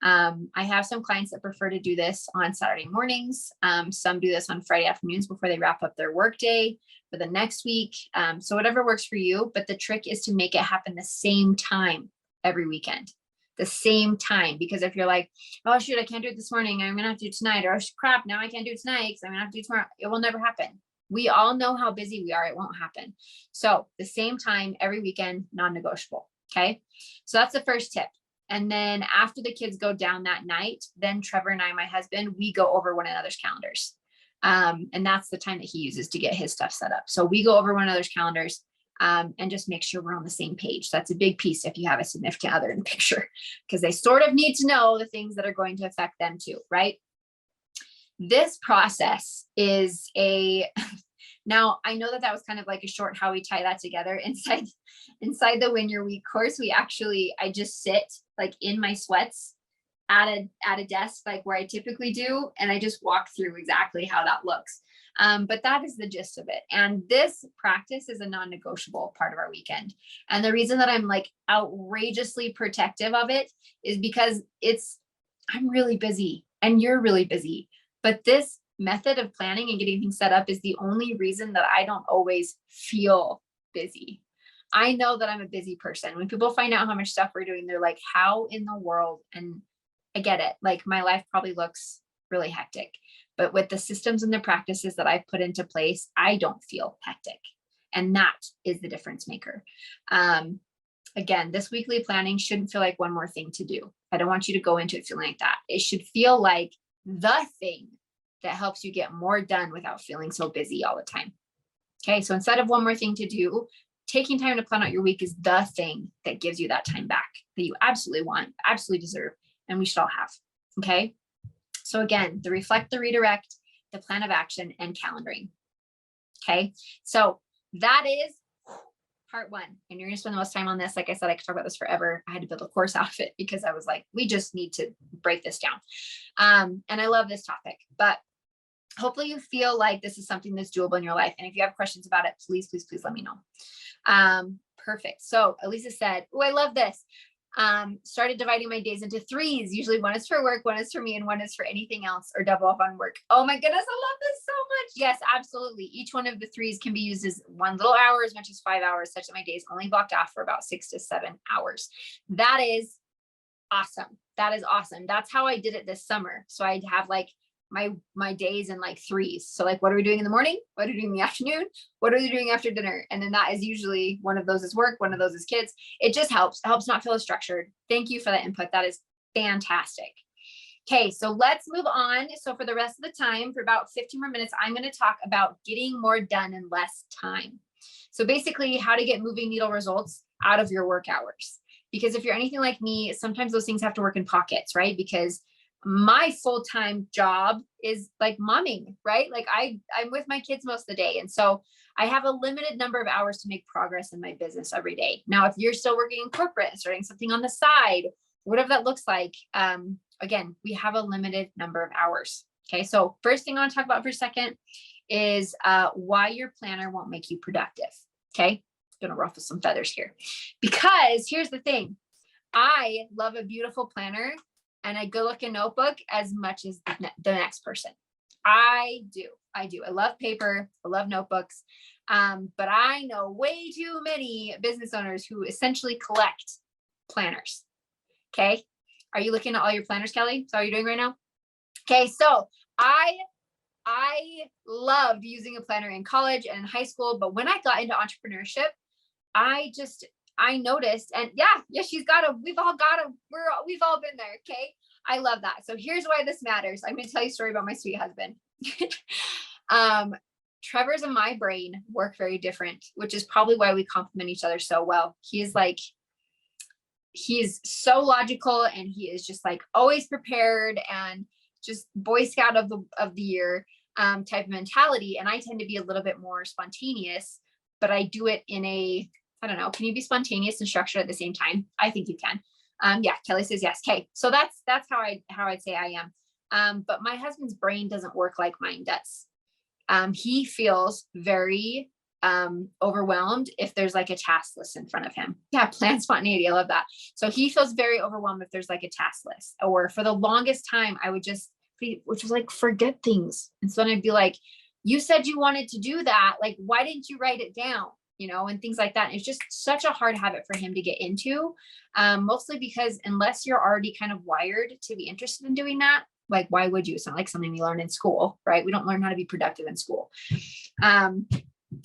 S2: I have some clients that prefer to do this on Saturday mornings. Some do this on Friday afternoons before they wrap up their workday for the next week. So whatever works for you, but the trick is to make it happen the same time every weekend, the same time. Because if you're like, oh shoot, I can't do it this morning, I'm gonna have to do it tonight, or oh, crap, now I can't do it tonight because I'm gonna have to do it tomorrow. It will never happen. We all know how busy we are. It won't happen. So the same time every weekend, non-negotiable. Okay. So that's the first tip. And then after the kids go down that night, then Trevor and I, my husband, we go over one another's calendars. And that's the time that he uses to get his stuff set up. So we go over one another's calendars and just make sure we're on the same page. That's a big piece if you have a significant other in the picture, because they sort of need to know the things that are going to affect them too, right? This process is now I know that was kind of like a short how we tie that together. Inside the Win Your Week course, I just sit like in my sweats at a desk, like where I typically do. And I just walk through exactly how that looks. But that is the gist of it. And this practice is a non-negotiable part of our weekend. And the reason that I'm like outrageously protective of it is because I'm really busy and you're really busy. But this method of planning and getting things set up is the only reason that I don't always feel busy. I know that I'm a busy person. When people find out how much stuff we're doing, they're like, how in the world? And I get it. Like my life probably looks really hectic, but with the systems and the practices that I've put into place, I don't feel hectic. And that is the difference maker. Again, this weekly planning shouldn't feel like one more thing to do. I don't want you to go into it feeling like that. It should feel like the thing that helps you get more done without feeling so busy all the time. Okay. So instead of one more thing to do, taking time to plan out your week is the thing that gives you that time back that you absolutely want, absolutely deserve, and we should all have. Okay. So again, the reflect, the redirect, the plan of action, and calendaring. Okay. So that is part one. And you're going to spend the most time on this. Like I said, I could talk about this forever. I had to build a course out of it because I was like, we just need to break this down. And I love this topic, but hopefully you feel like this is something that's doable in your life. And if you have questions about it, please, please, please let me know. Perfect. So Elisa said, oh, I love this. Started dividing my days into threes. Usually one is for work, one is for me, and one is for anything else or double up on work. Oh my goodness. I love this so much. Yes, absolutely. Each one of the threes can be used as 1 little hour, as much as 5 hours, such that my days only blocked off for about 6 to 7 hours. That is awesome. That is awesome. That's how I did it this summer. So I'd have like my days in like threes. So like, what are we doing in the morning? What are we doing in the afternoon? What are we doing after dinner? And then that is usually one of those is work, one of those is kids. It just helps not feel as structured. Thank you for that input. That is fantastic. Okay, so let's move on. So for the rest of the time, for about 15 more minutes, I'm going to talk about getting more done in less time. So basically how to get moving needle results out of your work hours. Because if you're anything like me, sometimes those things have to work in pockets, right? Because my full-time job is like momming, right? Like I'm with my kids most of the day. And so I have a limited number of hours to make progress in my business every day. Now, if you're still working in corporate and starting something on the side, whatever that looks like, again, we have a limited number of hours. Okay. So first thing I want to talk about for a second is why your planner won't make you productive. Okay. Going to ruffle some feathers here because here's the thing. I love a beautiful planner and a good looking notebook as much as the next person. I do. I love paper. I love notebooks. But I know way too many business owners who essentially collect planners. Okay. Are you looking at all your planners, Kelly? Is that what you're doing right now? Okay. So I loved using a planner in college and in high school, but when I got into entrepreneurship, I noticed, and we've all been there. Okay. I love that. So here's why this matters. I'm going to tell you a story about my sweet husband. Trevor's and my brain work very different, which is probably why we complement each other so well. He's so logical and he is just like always prepared and just Boy Scout of the year type of mentality. And I tend to be a little bit more spontaneous, but I do it in I don't know. Can you be spontaneous and structured at the same time? I think you can. Yeah, Kelly says yes. Okay. So that's how I'd say I am. But my husband's brain doesn't work like mine does. He feels very overwhelmed if there's like a task list in front of him. Yeah, plan spontaneity. I love that. So he feels very overwhelmed if there's like a task list. Or for the longest time, I would just which was like forget things. And so then I'd be like, you said you wanted to do that. Like, why didn't you write it down? And things like that. And it's just such a hard habit for him to get into, mostly because unless you're already kind of wired to be interested in doing that, like, why would you? It's not like something we learn in school, right? We don't learn how to be productive in school.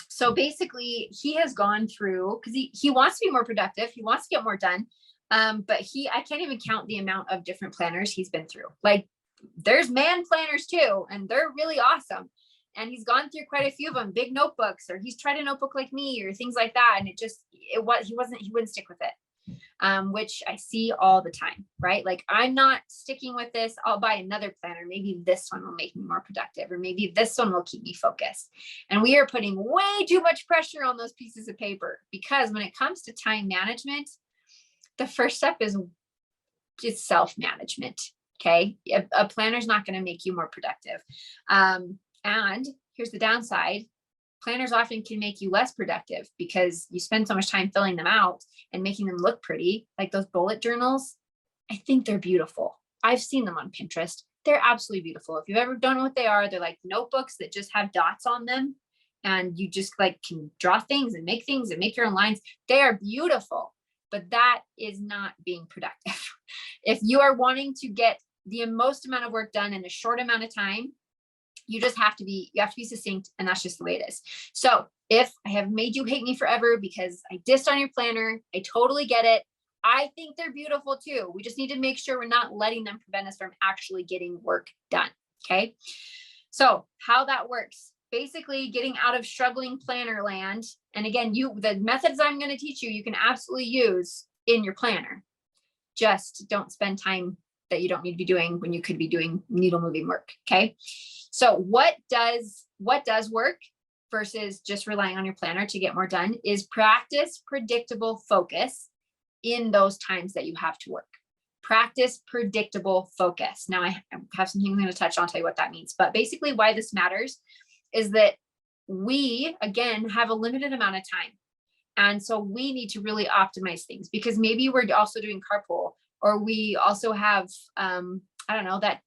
S2: So basically he has gone through, because he wants to be more productive. He wants to get more done. But I can't even count the amount of different planners he's been through. Like there's man planners too, and they're really awesome. And he's gone through quite a few of them, big notebooks, or he's tried a notebook like me or things like that. And he wouldn't stick with it, which I see all the time, right? Like I'm not sticking with this. I'll buy another planner. Maybe this one will make me more productive, or maybe this one will keep me focused. And we are putting way too much pressure on those pieces of paper because when it comes to time management, the first step is It's self-management. Okay. A planner is not going to make you more productive. And here's the downside. Planners often can make you less productive because you spend so much time filling them out and making them look pretty, like those bullet journals. I think they're beautiful. I've seen them on Pinterest. They're absolutely beautiful. If you've ever don't know what they are, they're like notebooks that just have dots on them. And you just like can draw things and make your own lines. They are beautiful, but that is not being productive. If you are wanting to get the most amount of work done in a short amount of time, you have to be succinct, and that's just the way it is. So if I have made you hate me forever because I dissed on your planner, I totally get it. I think they're beautiful too. We just need to make sure we're not letting them prevent us from actually getting work done. Okay. So how that works, basically getting out of struggling planner land. And again, the methods I'm going to teach you, you can absolutely use in your planner. Just don't spend time that you don't need to be doing when you could be doing needle moving work. Okay. So what does work versus just relying on your planner to get more done is practice predictable focus in those times that you have to work. Practice predictable focus. Now I have something I'm going to touch on, tell you what that means, but basically why this matters is that we, again, have a limited amount of time. And so we need to really optimize things because maybe we're also doing carpool, or we also have, that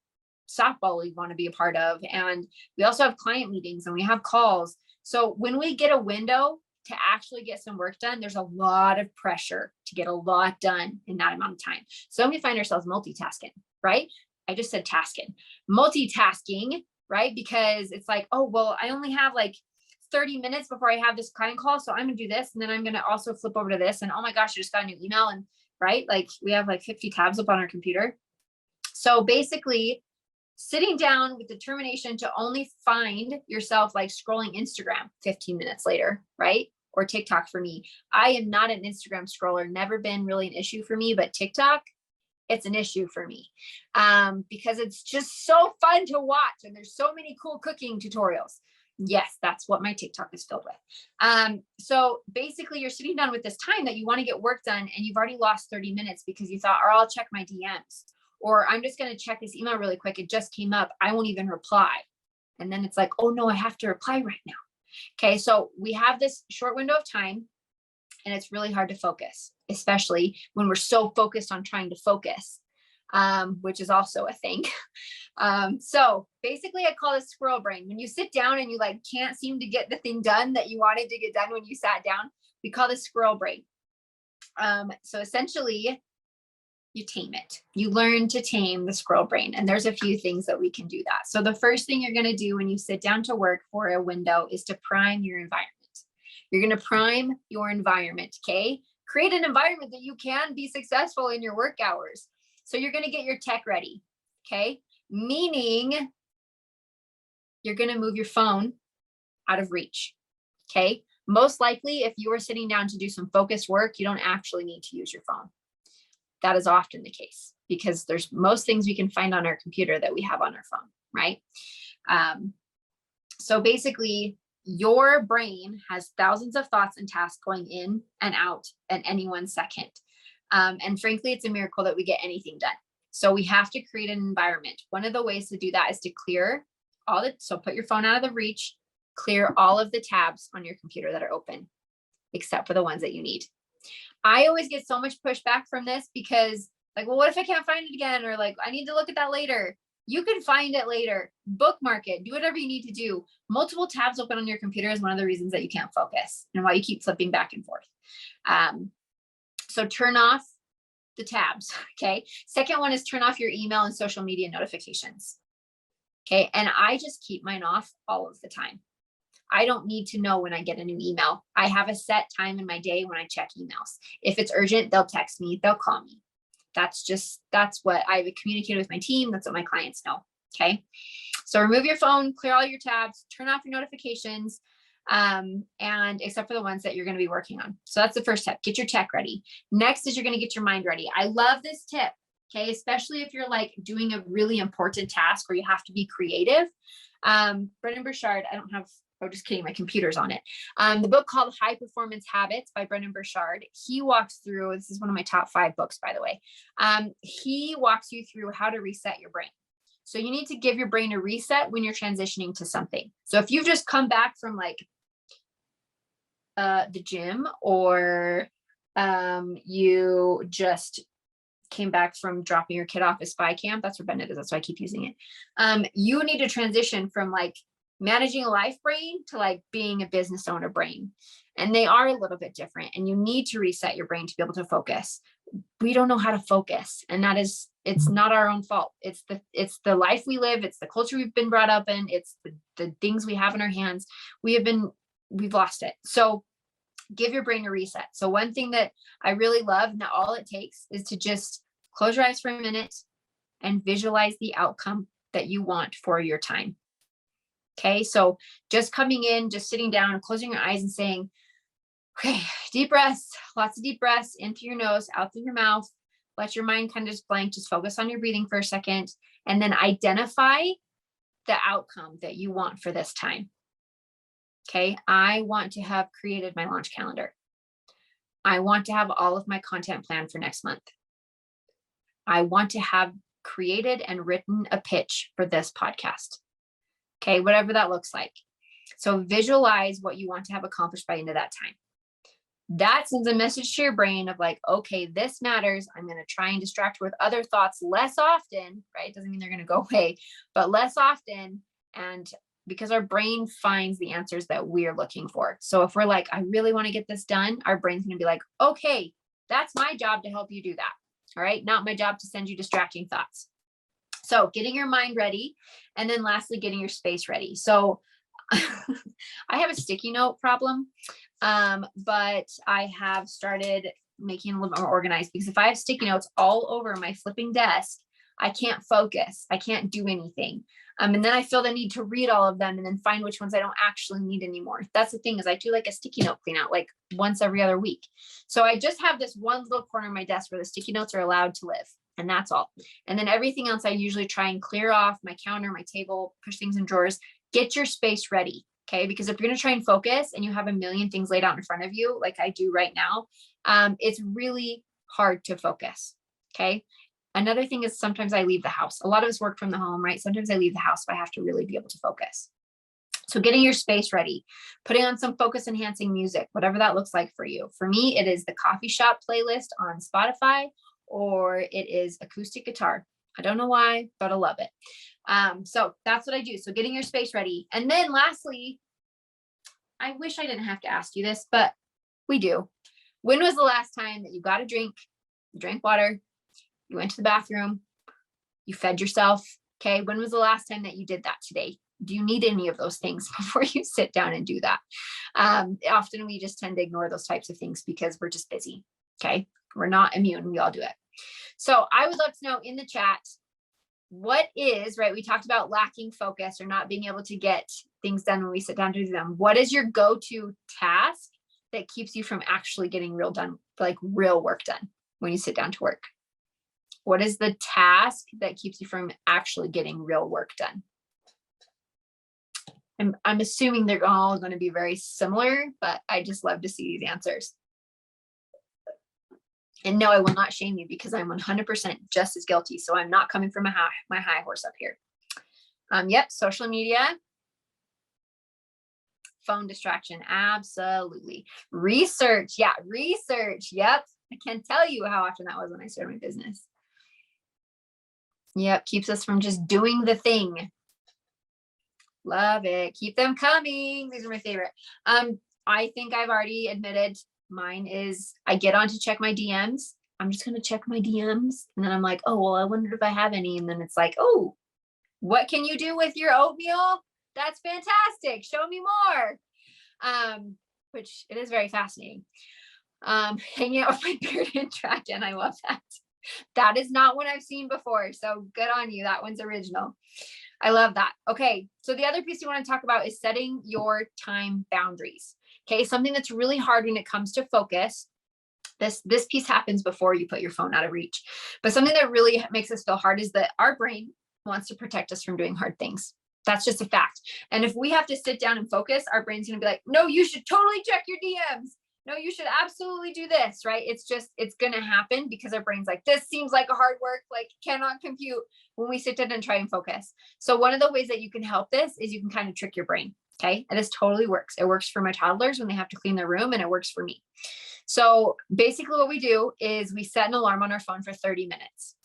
S2: softball we want to be a part of. And we also have client meetings and we have calls. So when we get a window to actually get some work done, there's a lot of pressure to get a lot done in that amount of time. So we find ourselves multitasking, right? I just said tasking, multitasking, right? Because it's like, oh, well, I only have like 30 minutes before I have this client call. So I'm going to do this. And then I'm going to also flip over to this. And oh my gosh, I just got a new email. And right, like we have like 50 tabs up on our computer. So basically sitting down with determination to only find yourself like scrolling Instagram 15 minutes later, right? Or TikTok for me. I am not an Instagram scroller, never been really an issue for me, but TikTok, it's an issue for me because it's just so fun to watch. And there's so many cool cooking tutorials. Yes, that's what my TikTok is filled with. So basically you're sitting down with this time that you want to get work done and you've already lost 30 minutes because you thought, or I'll check my DMs, or I'm just going to check this email really quick. It just came up. I won't even reply. And then it's like, oh no, I have to reply right now. Okay. So we have this short window of time and it's really hard to focus, especially when we're so focused on trying to focus, which is also a thing. So basically I call this squirrel brain. When you sit down and you like can't seem to get the thing done that you wanted to get done when you sat down, we call this squirrel brain. So essentially you tame it. You learn to tame the squirrel brain. And there's a few things that we can do that. So the first thing you're going to do when you sit down to work for a window is to prime your environment. You're going to prime your environment. Okay. Create an environment that you can be successful in your work hours. So you're going to get your tech ready. Okay. Meaning you're going to move your phone out of reach. Okay. Most likely, if you are sitting down to do some focused work, you don't actually need to use your phone. That is often the case because there's most things we can find on our computer that we have on our phone, right? So basically, your brain has thousands of thoughts and tasks going in and out at any 1 second. And frankly, it's a miracle that we get anything done. So we have to create an environment. One of the ways to do that is to clear so put your phone out of the reach, clear all of the tabs on your computer that are open, except for the ones that you need. I always get so much pushback from this because like, well, what if I can't find it again? Or like, I need to look at that later. You can find it later, bookmark it, do whatever you need to do. Multiple tabs open on your computer is one of the reasons that you can't focus and why you keep flipping back and forth. So turn off the tabs. Okay. Second one is turn off your email and social media notifications. Okay. And I just keep mine off all of the time. I don't need to know when I get a new email. I have a set time in my day when I check emails. If it's urgent, they'll text me, they'll call me. That's what I've communicated with my team. That's what my clients know. Okay. So remove your phone, clear all your tabs, turn off your notifications, and except for the ones that you're going to be working on. So that's the first step. Get your tech ready. Next is you're going to get your mind ready. I love this tip. Okay. Especially if you're like doing a really important task where you have to be creative. Brendan Burchard, I don't have Oh, just kidding. My computer's on it. The book called High Performance Habits by Brendan Burchard. He walks through, this is one of my top 5 books, by the way. He walks you through how to reset your brain. So you need to give your brain a reset when you're transitioning to something. So if you've just come back from like the gym, or you just came back from dropping your kid off at spy camp, that's where Bennett is. That's why I keep using it. You need to transition from like managing a life brain to like being a business owner brain. And they are a little bit different, and you need to reset your brain to be able to focus. We don't know how to focus, and it's not our own fault. It's the life we live. It's the culture we've been brought up in. It's the things we have in our hands. We've lost it. So give your brain a reset. So one thing that I really love, and that all it takes is to just close your eyes for a minute and visualize the outcome that you want for your time. Okay. So just coming in, just sitting down and closing your eyes and saying, okay, deep breaths, lots of deep breaths in through your nose, out through your mouth. Let your mind kind of just blank, just focus on your breathing for a second, and then identify the outcome that you want for this time. Okay. I want to have created my launch calendar. I want to have all of my content planned for next month. I want to have created and written a pitch for this podcast. Okay. Whatever that looks like. So visualize what you want to have accomplished by the end of that time. That sends a message to your brain of like, okay, this matters. I'm going to try and distract her with other thoughts less often, right? Doesn't mean they're going to go away, but less often. And because our brain finds the answers that we're looking for. So if we're like, I really want to get this done, our brain's going to be like, okay, that's my job to help you do that. All right. Not my job to send you distracting thoughts. So getting your mind ready. And then lastly, getting your space ready. So I have a sticky note problem. But I have started making it a little bit more organized, because if I have sticky notes all over my flipping desk, I can't focus. I can't do anything. And then I feel the need to read all of them and then find which ones I don't actually need anymore. That's the thing, is I do like a sticky note clean out like once every other week. So I just have this one little corner of my desk where the sticky notes are allowed to live. And that's all. And then everything else, I usually try and clear off my counter, my table, push things in drawers, get your space ready. Okay. Because if you're going to try and focus and you have a million things laid out in front of you, like I do right now, it's really hard to focus. Okay. Another thing is sometimes I leave the house. A lot of us work from the home, right? Sometimes I leave the house, but I have to really be able to focus. So getting your space ready, putting on some focus enhancing music, whatever that looks like for you. For me, it is the coffee shop playlist on Spotify, or it is acoustic guitar. I don't know why, but I love it. So that's what I do. So getting your space ready. And then lastly, I wish I didn't have to ask you this, but we do. When was the last time that you got a drink, you drank water, you went to the bathroom, you fed yourself? Okay. When was the last time that you did that today? Do you need any of those things before you sit down and do that? Often we just tend to ignore those types of things because we're just busy. Okay. We're not immune. We all do it. So I would love to know in the chat, what is, right? We talked about lacking focus or not being able to get things done when we sit down to do them. What is your go-to task that keeps you from actually getting real work done when you sit down to work? What is the task that keeps you from actually getting real work done? I'm assuming they're all going to be very similar, but I just love to see these answers. And no, I will not shame you, because I'm 100% just as guilty. So I'm not coming from my high horse up here. Yep. Social media. Phone distraction. Absolutely. Research. Yeah. Research. Yep. I can't tell you how often that was when I started my business. Yep. Keeps us from just doing the thing. Love it. Keep them coming. These are my favorite. I think I've already admitted mine is I get on to check my DMs. I'm just going to check my DMs. And then I'm like, oh, well, I wondered if I have any. And then it's like, oh, what can you do with your oatmeal? That's fantastic. Show me more. Which it is very fascinating. Hanging out with my bearded dragon. I love that. That is not one I've seen before. So good on you. That one's original. I love that. Okay. So the other piece you want to talk about is setting your time boundaries. Okay. Something that's really hard when it comes to focus. This piece happens before you put your phone out of reach, but something that really makes us feel hard is that our brain wants to protect us from doing hard things. That's just a fact. And if we have to sit down and focus, our brain's going to be like, no, you should totally check your DMs. No, you should absolutely do this, right? It's going to happen because our brain's like, this seems like a hard work, like cannot compute when we sit down and try and focus. So one of the ways that you can help this is you can kind of trick your brain. Okay. And this totally works. It works for my toddlers when they have to clean their room, and it works for me. So basically what we do is we set an alarm on our phone for 30 minutes.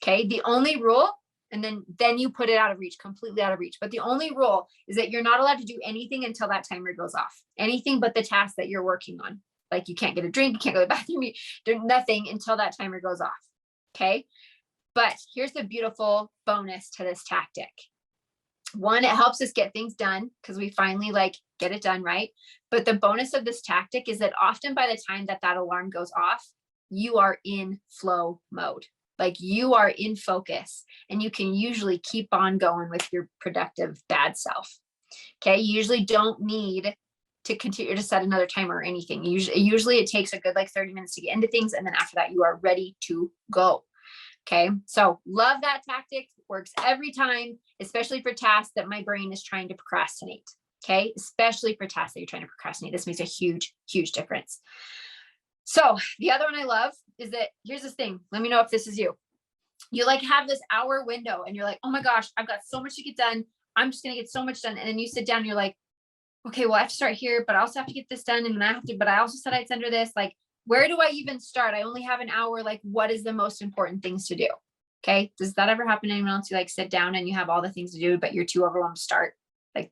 S2: Okay. The only rule, and then you put it out of reach, completely out of reach. But the only rule is that you're not allowed to do anything until that timer goes off. Anything but the task that you're working on. Like you can't get a drink, you can't go to the bathroom, you do nothing until that timer goes off. Okay. But here's the beautiful bonus to this tactic. One, it helps us get things done because we finally like get it done, right? But the bonus of this tactic is that often by the time that alarm goes off, you are in flow mode. Like you are in focus, and you can usually keep on going with your productive bad self. Okay. You usually don't need to continue to set another timer or anything. Usually it takes a good like 30 minutes to get into things. And then after that, you are ready to go. Okay. So love that tactic. Works every time, especially for tasks that my brain is trying to procrastinate. Okay. Especially for tasks that you're trying to procrastinate. This makes a huge, huge difference. So the other one I love is that here's this thing. Let me know if this is you. You like have this hour window and you're like, oh my gosh, I've got so much to get done. I'm just going to get so much done. And then you sit down and you're like, okay, well, I have to start here, but I also have to get this done. And then but I also said I'd send her this. Like, where do I even start? I only have an hour. Like, what is the most important things to do? Okay. Does that ever happen to anyone else? You like sit down and you have all the things to do, but you're too overwhelmed to start. Like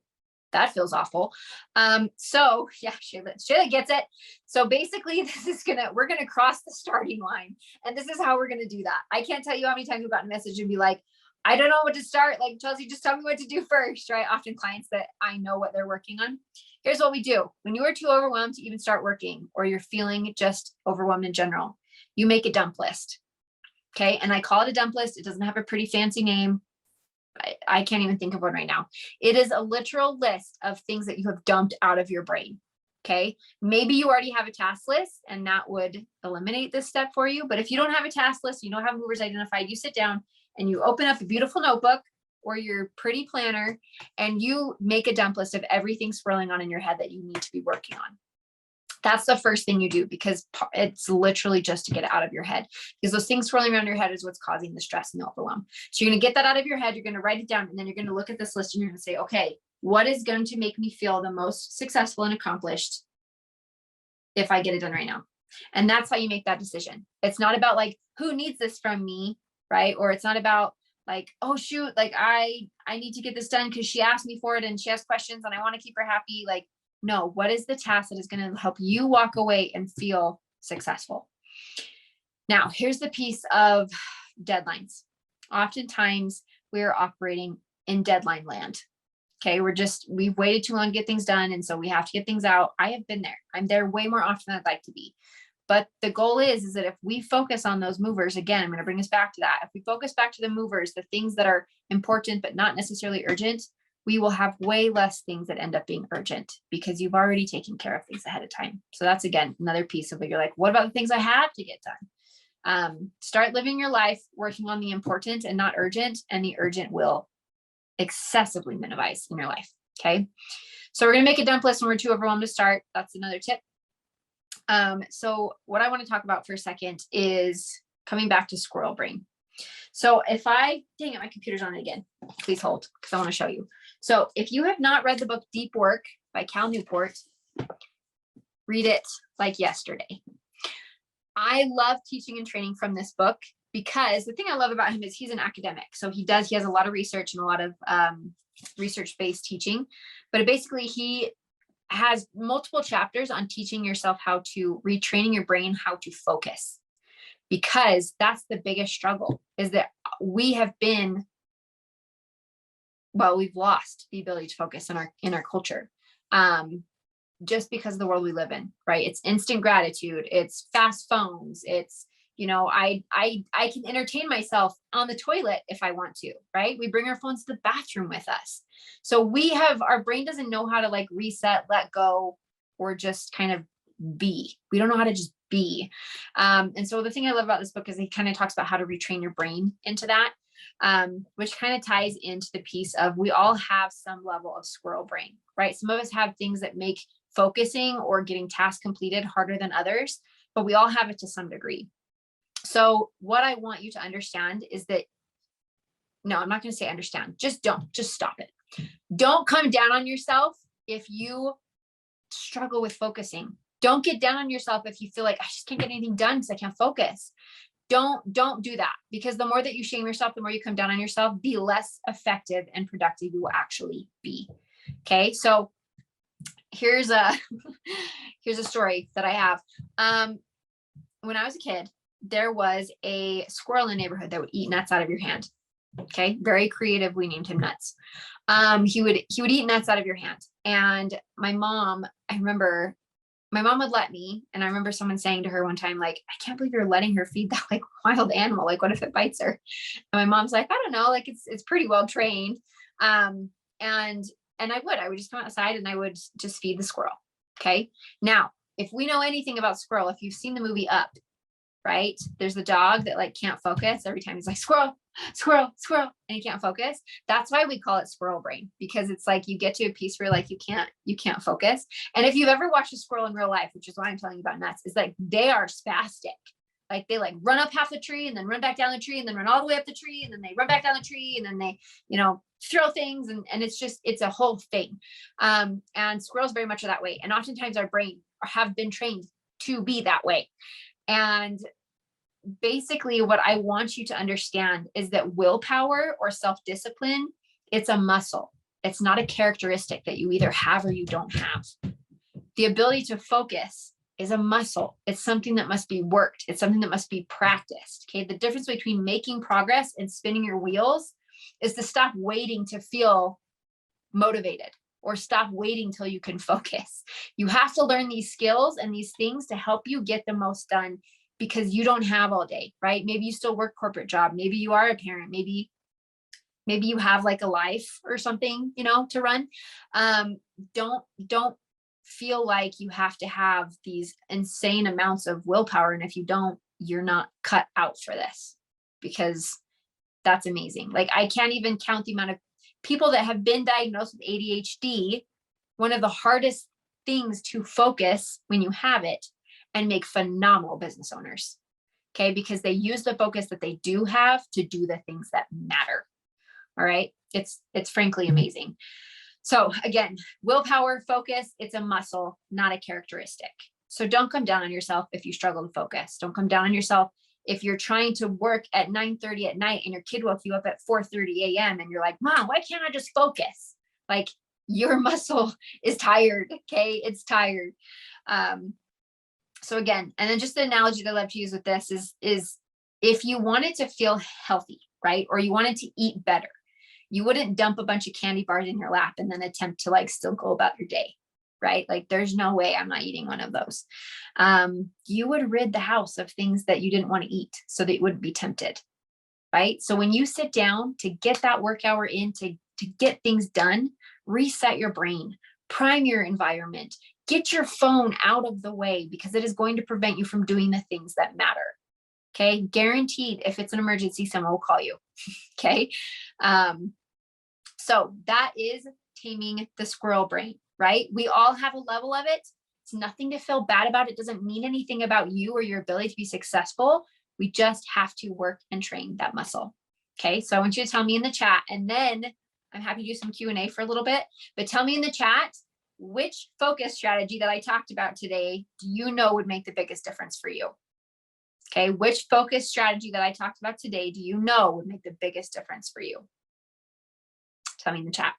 S2: that feels awful. So yeah, Shayla gets it. So basically we're going to cross the starting line, and this is how we're going to do that. I can't tell you how many times we've gotten a message and be like, I don't know what to start. Like, Chelsea, just tell me what to do first, right? Often clients that I know what they're working on. Here's what we do. When you are too overwhelmed to even start working, or you're feeling just overwhelmed in general, you make a dump list. Okay. And I call it a dump list. It doesn't have a pretty fancy name. I can't even think of one right now. It is a literal list of things that you have dumped out of your brain. Okay. Maybe you already have a task list and that would eliminate this step for you. But if you don't have a task list, you don't have movers identified, you sit down and you open up a beautiful notebook or your pretty planner and you make a dump list of everything swirling on in your head that you need to be working on. That's the first thing you do, because it's literally just to get it out of your head, because those things swirling around your head is what's causing the stress and the overwhelm. So you're going to get that out of your head. You're going to write it down, and then you're going to look at this list and you're going to say, okay, what is going to make me feel the most successful and accomplished if I get it done right now? And that's how you make that decision. It's not about like, who needs this from me, right? Or it's not about like, oh shoot, like I need to get this done because she asked me for it and she has questions and I want to keep her happy. Like, no, what is the task that is going to help you walk away and feel successful? Now, here's the piece of deadlines. Oftentimes we're operating in deadline land. Okay. We've waited too long to get things done. And so we have to get things out. I have been there. I'm there way more often than I'd like to be. But the goal is that if we focus on those movers, again, I'm going to bring us back to that. If we focus back to the movers, the things that are important, but not necessarily urgent, we will have way less things that end up being urgent because you've already taken care of things ahead of time. So that's, again, another piece of it. You're like, what about the things I have to get done? Start living your life working on the important and not urgent, and the urgent will excessively minimize in your life. Okay. So we're going to make a dump list when we're too overwhelmed to start. That's another tip. So what I want to talk about for a second is coming back to squirrel brain. So dang it, my computer's on it again. Please hold, because I want to show you. So if you have not read the book Deep Work by Cal Newport, read it like yesterday. I love teaching and training from this book because the thing I love about him is he's an academic. So he has a lot of research and a lot of research-based teaching, but basically he has multiple chapters on teaching yourself how to retraining your brain, how to focus, because that's the biggest struggle, is that we've lost the ability to focus in our culture. Just because of the world we live in, right? It's instant gratitude. It's fast phones. It's, I can entertain myself on the toilet if I want to, right? We bring our phones to the bathroom with us. So our brain doesn't know how to like reset, let go, or just kind of be. We don't know how to just be. And so the thing I love about this book is he kind of talks about how to retrain your brain into that. which kind of ties into the piece of we all have some level of squirrel brain, right? Some of us have things that make focusing or getting tasks completed harder than others, but we all have it to some degree. So what I want you to understand is that, no, I'm not going to say understand. Just stop it. Don't come down on yourself if you struggle with focusing. Don't get down on yourself if you feel like I just can't get anything done because I can't focus. Don't do that, because the more that you shame yourself, the more you come down on yourself, the less effective and productive you will actually be. Okay. So here's a story that I have. When I was a kid, there was a squirrel in the neighborhood that would eat nuts out of your hand. Okay. Very creative. We named him Nuts. He would eat nuts out of your hand. And I remember my mom would let me, and I remember someone saying to her one time, like, I can't believe you're letting her feed that like wild animal. Like, what if it bites her? And my mom's like, I don't know, like it's pretty well trained. And I would just come outside and I would just feed the squirrel. Okay. Now, if we know anything about squirrel, if you've seen the movie Up, right? There's the dog that like can't focus every time he's like, squirrel, squirrel, squirrel, and he can't focus. That's why we call it squirrel brain, because it's like you get to a piece where like you can't focus. And if you've ever watched a squirrel in real life, which is why I'm telling you about Nuts, is like they are spastic. Like they like run up half the tree and then run back down the tree and then run all the way up the tree and then they run back down the tree and then they, throw things and it's a whole thing. And squirrels very much are that way. And oftentimes our brain have been trained to be that way. And basically what I want you to understand is that willpower or self-discipline, it's a muscle. It's not a characteristic that you either have or you don't have. The ability to focus is a muscle. It's something that must be worked. It's something that must be practiced. Okay. The difference between making progress and spinning your wheels is to stop waiting to feel motivated or stop waiting till you can focus. You have to learn these skills and these things to help you get the most done, because you don't have all day, right? Maybe you still work corporate job. Maybe you are a parent. Maybe you have like a life or something, to run. Don't feel like you have to have these insane amounts of willpower. And if you don't, you're not cut out for this, because that's amazing. Like I can't even count the amount of people that have been diagnosed with ADHD. One of the hardest things to focus when you have it, and make phenomenal business owners. Okay. Because they use the focus that they do have to do the things that matter. All right. It's frankly amazing. So again, willpower, focus, it's a muscle, not a characteristic. So don't come down on yourself if you struggle to focus. Don't come down on yourself if you're trying to work at 9:30 at night and your kid woke you up at 4:30 a.m. and you're like, Mom, why can't I just focus? Like your muscle is tired. Okay. It's tired. So again, and then just the analogy that I love to use with this is if you wanted to feel healthy, right? Or you wanted to eat better, you wouldn't dump a bunch of candy bars in your lap and then attempt to like still go about your day, right? Like there's no way I'm not eating one of those. You would rid the house of things that you didn't want to eat so that you wouldn't be tempted, right? So when you sit down to get that work hour in, to get things done, reset your brain, prime your environment, get your phone out of the way, because it is going to prevent you from doing the things that matter. Okay. Guaranteed, if it's an emergency, someone will call you. Okay. So that is taming the squirrel brain, right? We all have a level of it. It's nothing to feel bad about. It doesn't mean anything about you or your ability to be successful. We just have to work and train that muscle. Okay. So I want you to tell me in the chat, and then I'm happy to do some Q&A for a little bit, but tell me in the chat, which focus strategy that I talked about today do you know would make the biggest difference for you? Okay, which focus strategy that I talked about today do you know would make the biggest difference for you? Tell me in the chat.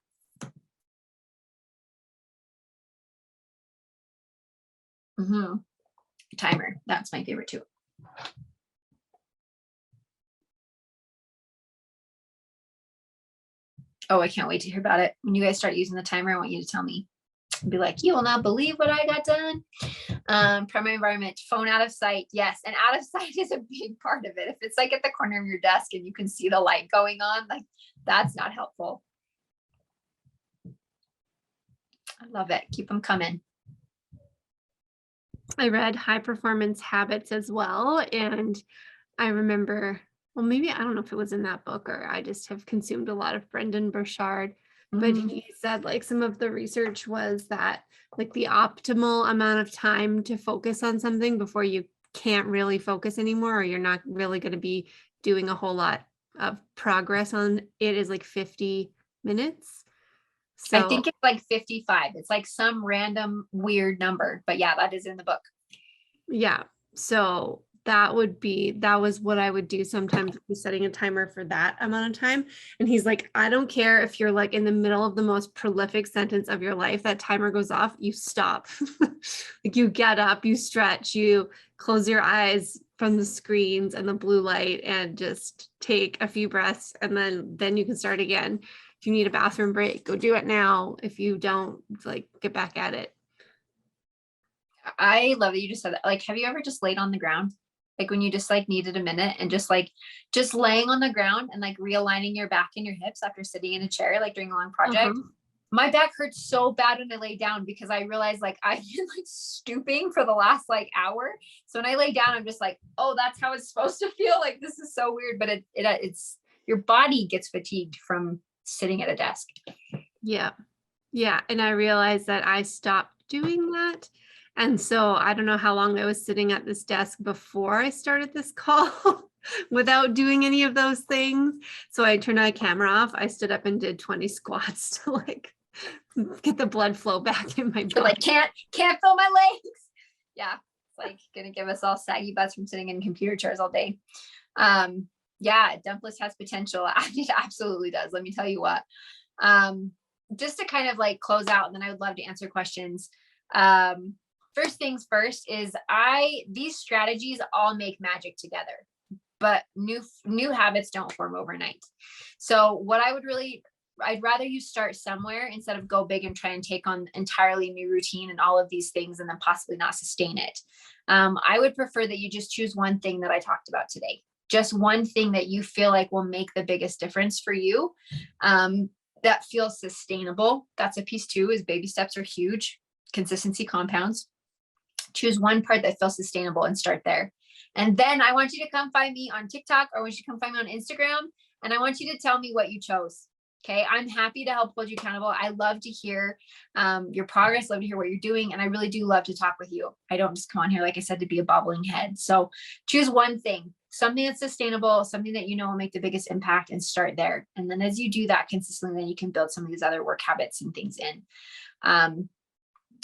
S2: Timer, that's my favorite too. Oh, I can't wait to hear about it. When you guys start using the timer, I want you to tell me. Be like, you will not believe what I got done. Primary environment, phone out of sight. Yes. And out of sight is a big part of it. If it's like at the corner of your desk and you can see the light going on, like that's not helpful. I love it. Keep them coming.
S1: I read High Performance Habits as well. And I remember well, maybe I don't know if it was in that book or I just have consumed a lot of Brendan Burchard, but
S2: Mhm.
S1: he said like some of the research was that like the optimal amount of time to focus on something before you can't really focus anymore, or you're not really going to be doing a whole lot of progress on it, is like 50 minutes.
S2: I
S1: So
S2: think it's like 55. It's like some random weird number, but yeah, that is in the book.
S1: yeah. So that was what I would do sometimes, setting a timer for that amount of time. And he's like, I don't care if you're like in the middle of the most prolific sentence of your life, that timer goes off, you stop. Like you get up, you stretch, you close your eyes from the screens and the blue light and just take a few breaths, and then you can start again. If you need a bathroom break, go do it now. If you don't, like, get back at it.
S2: I love that you just said that. Like, have you ever just laid on the ground? Like when you just like needed a minute and just laying on the ground and like realigning your back and your hips after sitting in a chair, like during a long project.
S1: Uh-huh.
S2: My back hurts so bad when I lay down because I realized like I've been like stooping for the last like hour. So when I lay down, I'm just like, oh, that's how it's supposed to feel. Like this is so weird, but it's your body gets fatigued from sitting at a desk.
S1: Yeah. Yeah. And I realized that I stopped doing that. And so I don't know how long I was sitting at this desk before I started this call without doing any of those things. So I turned my camera off. I stood up and did 20 squats to like get the blood flow back in my
S2: But like
S1: body.
S2: can't feel my legs. Yeah. It's like gonna give us all saggy butts from sitting in computer chairs all day. Yeah, Dumpless has potential. It absolutely does. Let me tell you what. Just to kind of like close out, and then I would love to answer questions. First things first is these strategies all make magic together, but new habits don't form overnight. So what I'd rather you start somewhere instead of go big and try and take on entirely new routine and all of these things and then possibly not sustain it. I would prefer that you just choose one thing that I talked about today, just one thing that you feel like will make the biggest difference for you. That feels sustainable. That's a piece too, is baby steps are huge. Consistency compounds. Choose one part that feels sustainable and start there. And then I want you to come find me on TikTok, or I want you to come find me on Instagram. And I want you to tell me what you chose. Okay. I'm happy to help hold you accountable. I love to hear your progress, love to hear what you're doing. And I really do love to talk with you. I don't just come on here, like I said, to be a bobbling head. So choose one thing, something that's sustainable, something that you know will make the biggest impact, and start there. And then as you do that consistently, then you can build some of these other work habits and things in.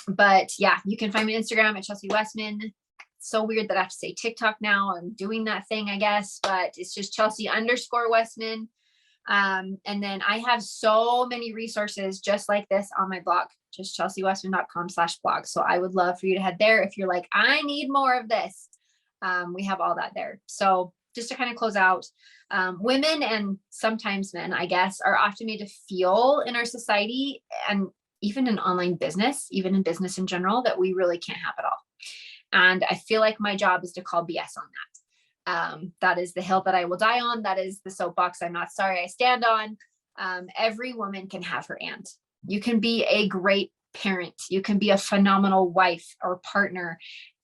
S2: But yeah, you can find me on Instagram at Chelsea Wessman. So weird that I have to say TikTok now. I'm doing that thing, I guess, but it's just Chelsea_Wessman. And then I have so many resources just like this on my blog, just chelseawessman.com/blog. So I would love for you to head there. If you're like, I need more of this, we have all that there. So just to kind of close out, women and sometimes men, I guess, are often made to feel in our society, and even in online business, even in business in general, that we really can't have it all. And I feel like my job is to call BS on that. That is the hill that I will die on. That is the soapbox I'm not sorry I stand on. Every woman can have her and. You can be a great parent. You can be a phenomenal wife or partner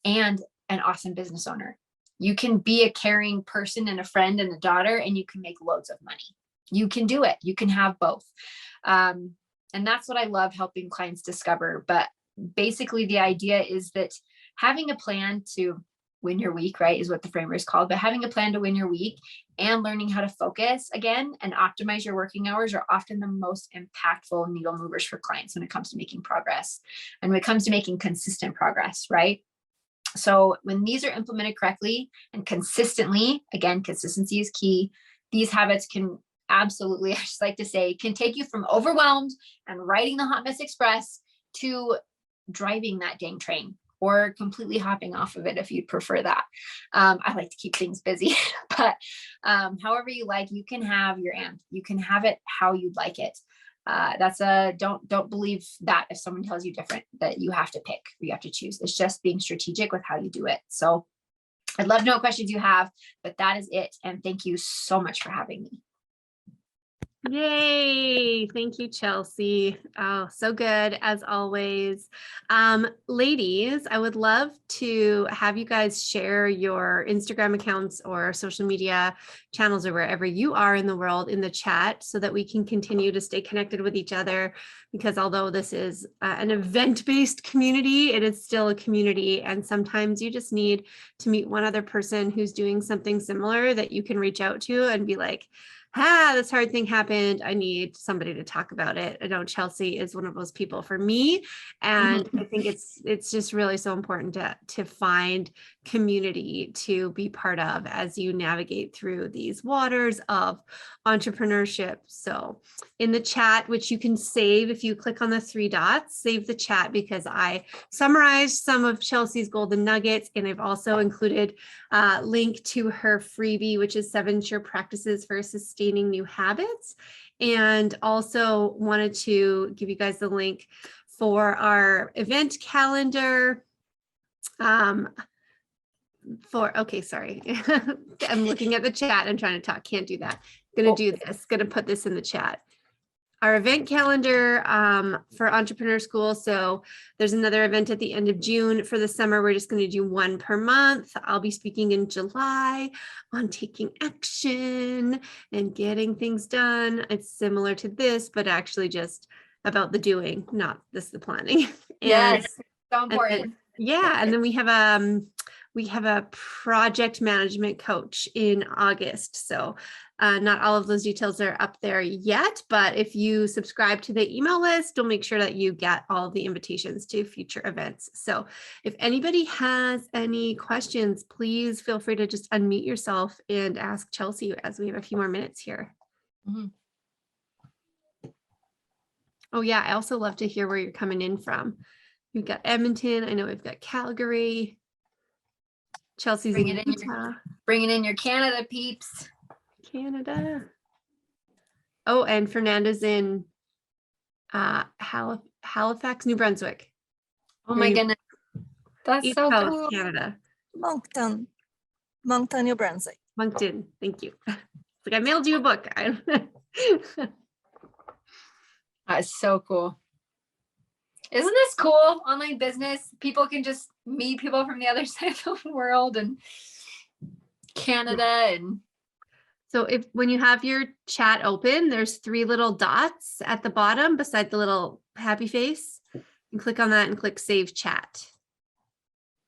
S2: and an awesome business owner. You can be a caring person and a friend and a daughter, and you can make loads of money. You can do it. You can have both. And that's what I love helping clients discover. But basically the idea is that having a plan to win your week, right, is what the framework is called, but having a plan to win your week and learning how to focus again and optimize your working hours are often the most impactful needle movers for clients when it comes to making progress and when it comes to making consistent progress, right? So when these are implemented correctly and consistently, again, consistency is key. These habits can absolutely, I just like to say, can take you from overwhelmed and riding the hot mess express to driving that dang train, or completely hopping off of it if you'd prefer that. I like to keep things busy, but however you like, you can have you can have it how you'd like it. Don't believe that if someone tells you different, that you have to pick or you have to choose. It's just being strategic with how you do it. So I'd love to know what questions you have, but that is it. And thank you so much for having me.
S1: Yay. Thank you, Chelsea. Oh, so good as always. Ladies, I would love to have you guys share your Instagram accounts or social media channels or wherever you are in the world in the chat so that we can continue to stay connected with each other. Because although this is an event-based community, it is still a community. And sometimes you just need to meet one other person who's doing something similar that you can reach out to and be like, this hard thing happened. I need somebody to talk about it. I know Chelsea is one of those people for me. And I think it's just really so important to find community to be part of as you navigate through these waters of entrepreneurship. So in the chat, which you can save if you click on the 3 dots, save the chat because I summarized some of Chelsea's golden nuggets. And I've also included a link to her freebie, which is 7 sure practices for sustaining new habits. And also wanted to give you guys the link for our event calendar. Sorry. I'm looking at the chat and trying to talk. Can't do that. Gonna do this. Gonna put this in the chat. Our event calendar for Entrepreneur School. So there's another event at the end of June for the summer. We're just going to do 1 per month. I'll be speaking in July on taking action and getting things done. It's similar to this, but actually just about the doing, not the planning.
S2: Yes, so important.
S1: And then we have a project management coach in August. So not all of those details are up there yet, but if you subscribe to the email list, we'll make sure that you get all of the invitations to future events. So if anybody has any questions, please feel free to just unmute yourself and ask Chelsea as we have a few more minutes here. Mm-hmm. Oh yeah, I also love to hear where you're coming in from. We've got Edmonton. I know we've got Calgary. Chelsea's in Utah.
S2: Bringing in your Canada peeps.
S1: Canada. Oh, and Fernanda's in Halifax, New Brunswick.
S2: Oh my goodness. That's
S1: East
S2: so
S1: Coast,
S2: cool.
S1: Canada.
S3: Moncton, New Brunswick.
S1: Moncton, thank you. It's like I mailed you a book.
S2: That's so cool. Isn't this cool? Online business. People can just meet people from the other side of the world and Canada. And
S1: so when you have your chat open, there's 3 little dots at the bottom beside the little happy face. And click on that and click save chat.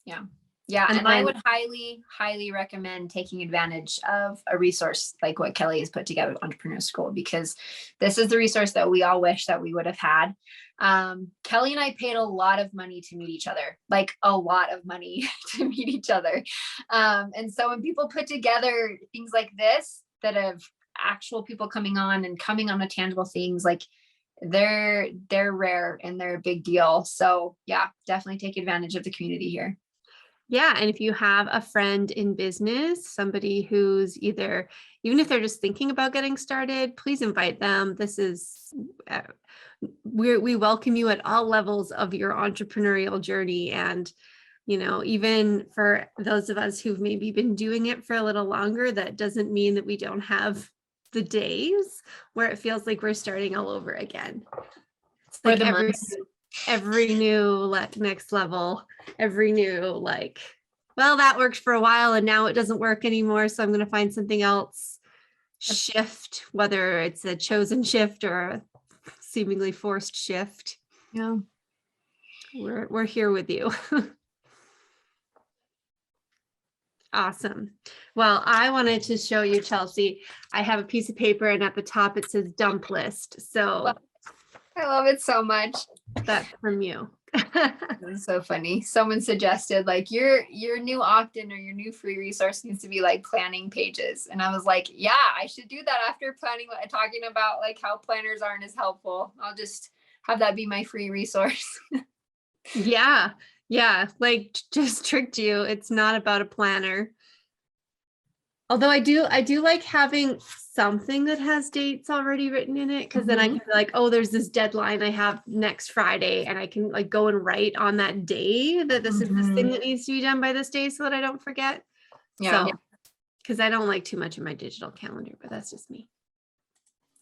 S2: Yeah. And I would highly, highly recommend taking advantage of a resource like what Kelly has put together with Entrepreneur School, because this is the resource that we all wish that we would have had. Kelly and I paid a lot of money to meet each other, like a lot of money to meet each other. And so when people put together things like this, that have actual people coming on to tangible things, like they're rare and they're a big deal. So yeah, definitely take advantage of the community here.
S1: Yeah. And if you have a friend in business, somebody who's even if they're just thinking about getting started, please invite them. This is, we welcome you at all levels of your entrepreneurial journey. And, even for those of us who've maybe been doing it for a little longer, that doesn't mean that we don't have the days where it feels like we're starting all over again. It's like every new next level, every new that worked for a while and now it doesn't work anymore. So I'm going to find something else. Shift, whether it's a chosen shift or a seemingly forced shift.
S2: Yeah.
S1: We're here with you. Awesome. Well, I wanted to show you, Chelsea. I have a piece of paper and at the top it says dump list. So
S2: I love it so much.
S1: That's from you.
S2: That's so funny. Someone suggested your new opt-in or your new free resource needs to be like planning pages. And I was like, yeah, I should do that after talking about how planners aren't as helpful. I'll just have that be my free resource.
S1: Yeah. Just tricked you. It's not about a planner. Although I do like having something that has dates already written in it, because then I can be like, oh, there's this deadline I have next Friday, and I can go and write on that day that this is this thing that needs to be done by this day so that I don't forget. Yeah. So, because I don't like too much of my digital calendar, but that's just me.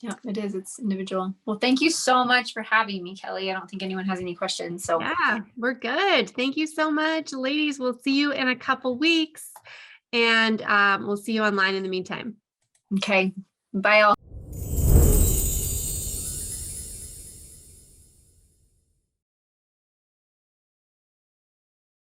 S2: Yeah, it is. It's individual. Well, thank you so much for having me, Kelly. I don't think anyone has any questions. So
S1: Yeah, we're good. Thank you so much, ladies. We'll see you in a couple weeks, and we'll see you online in the meantime.
S2: okay. Bye all.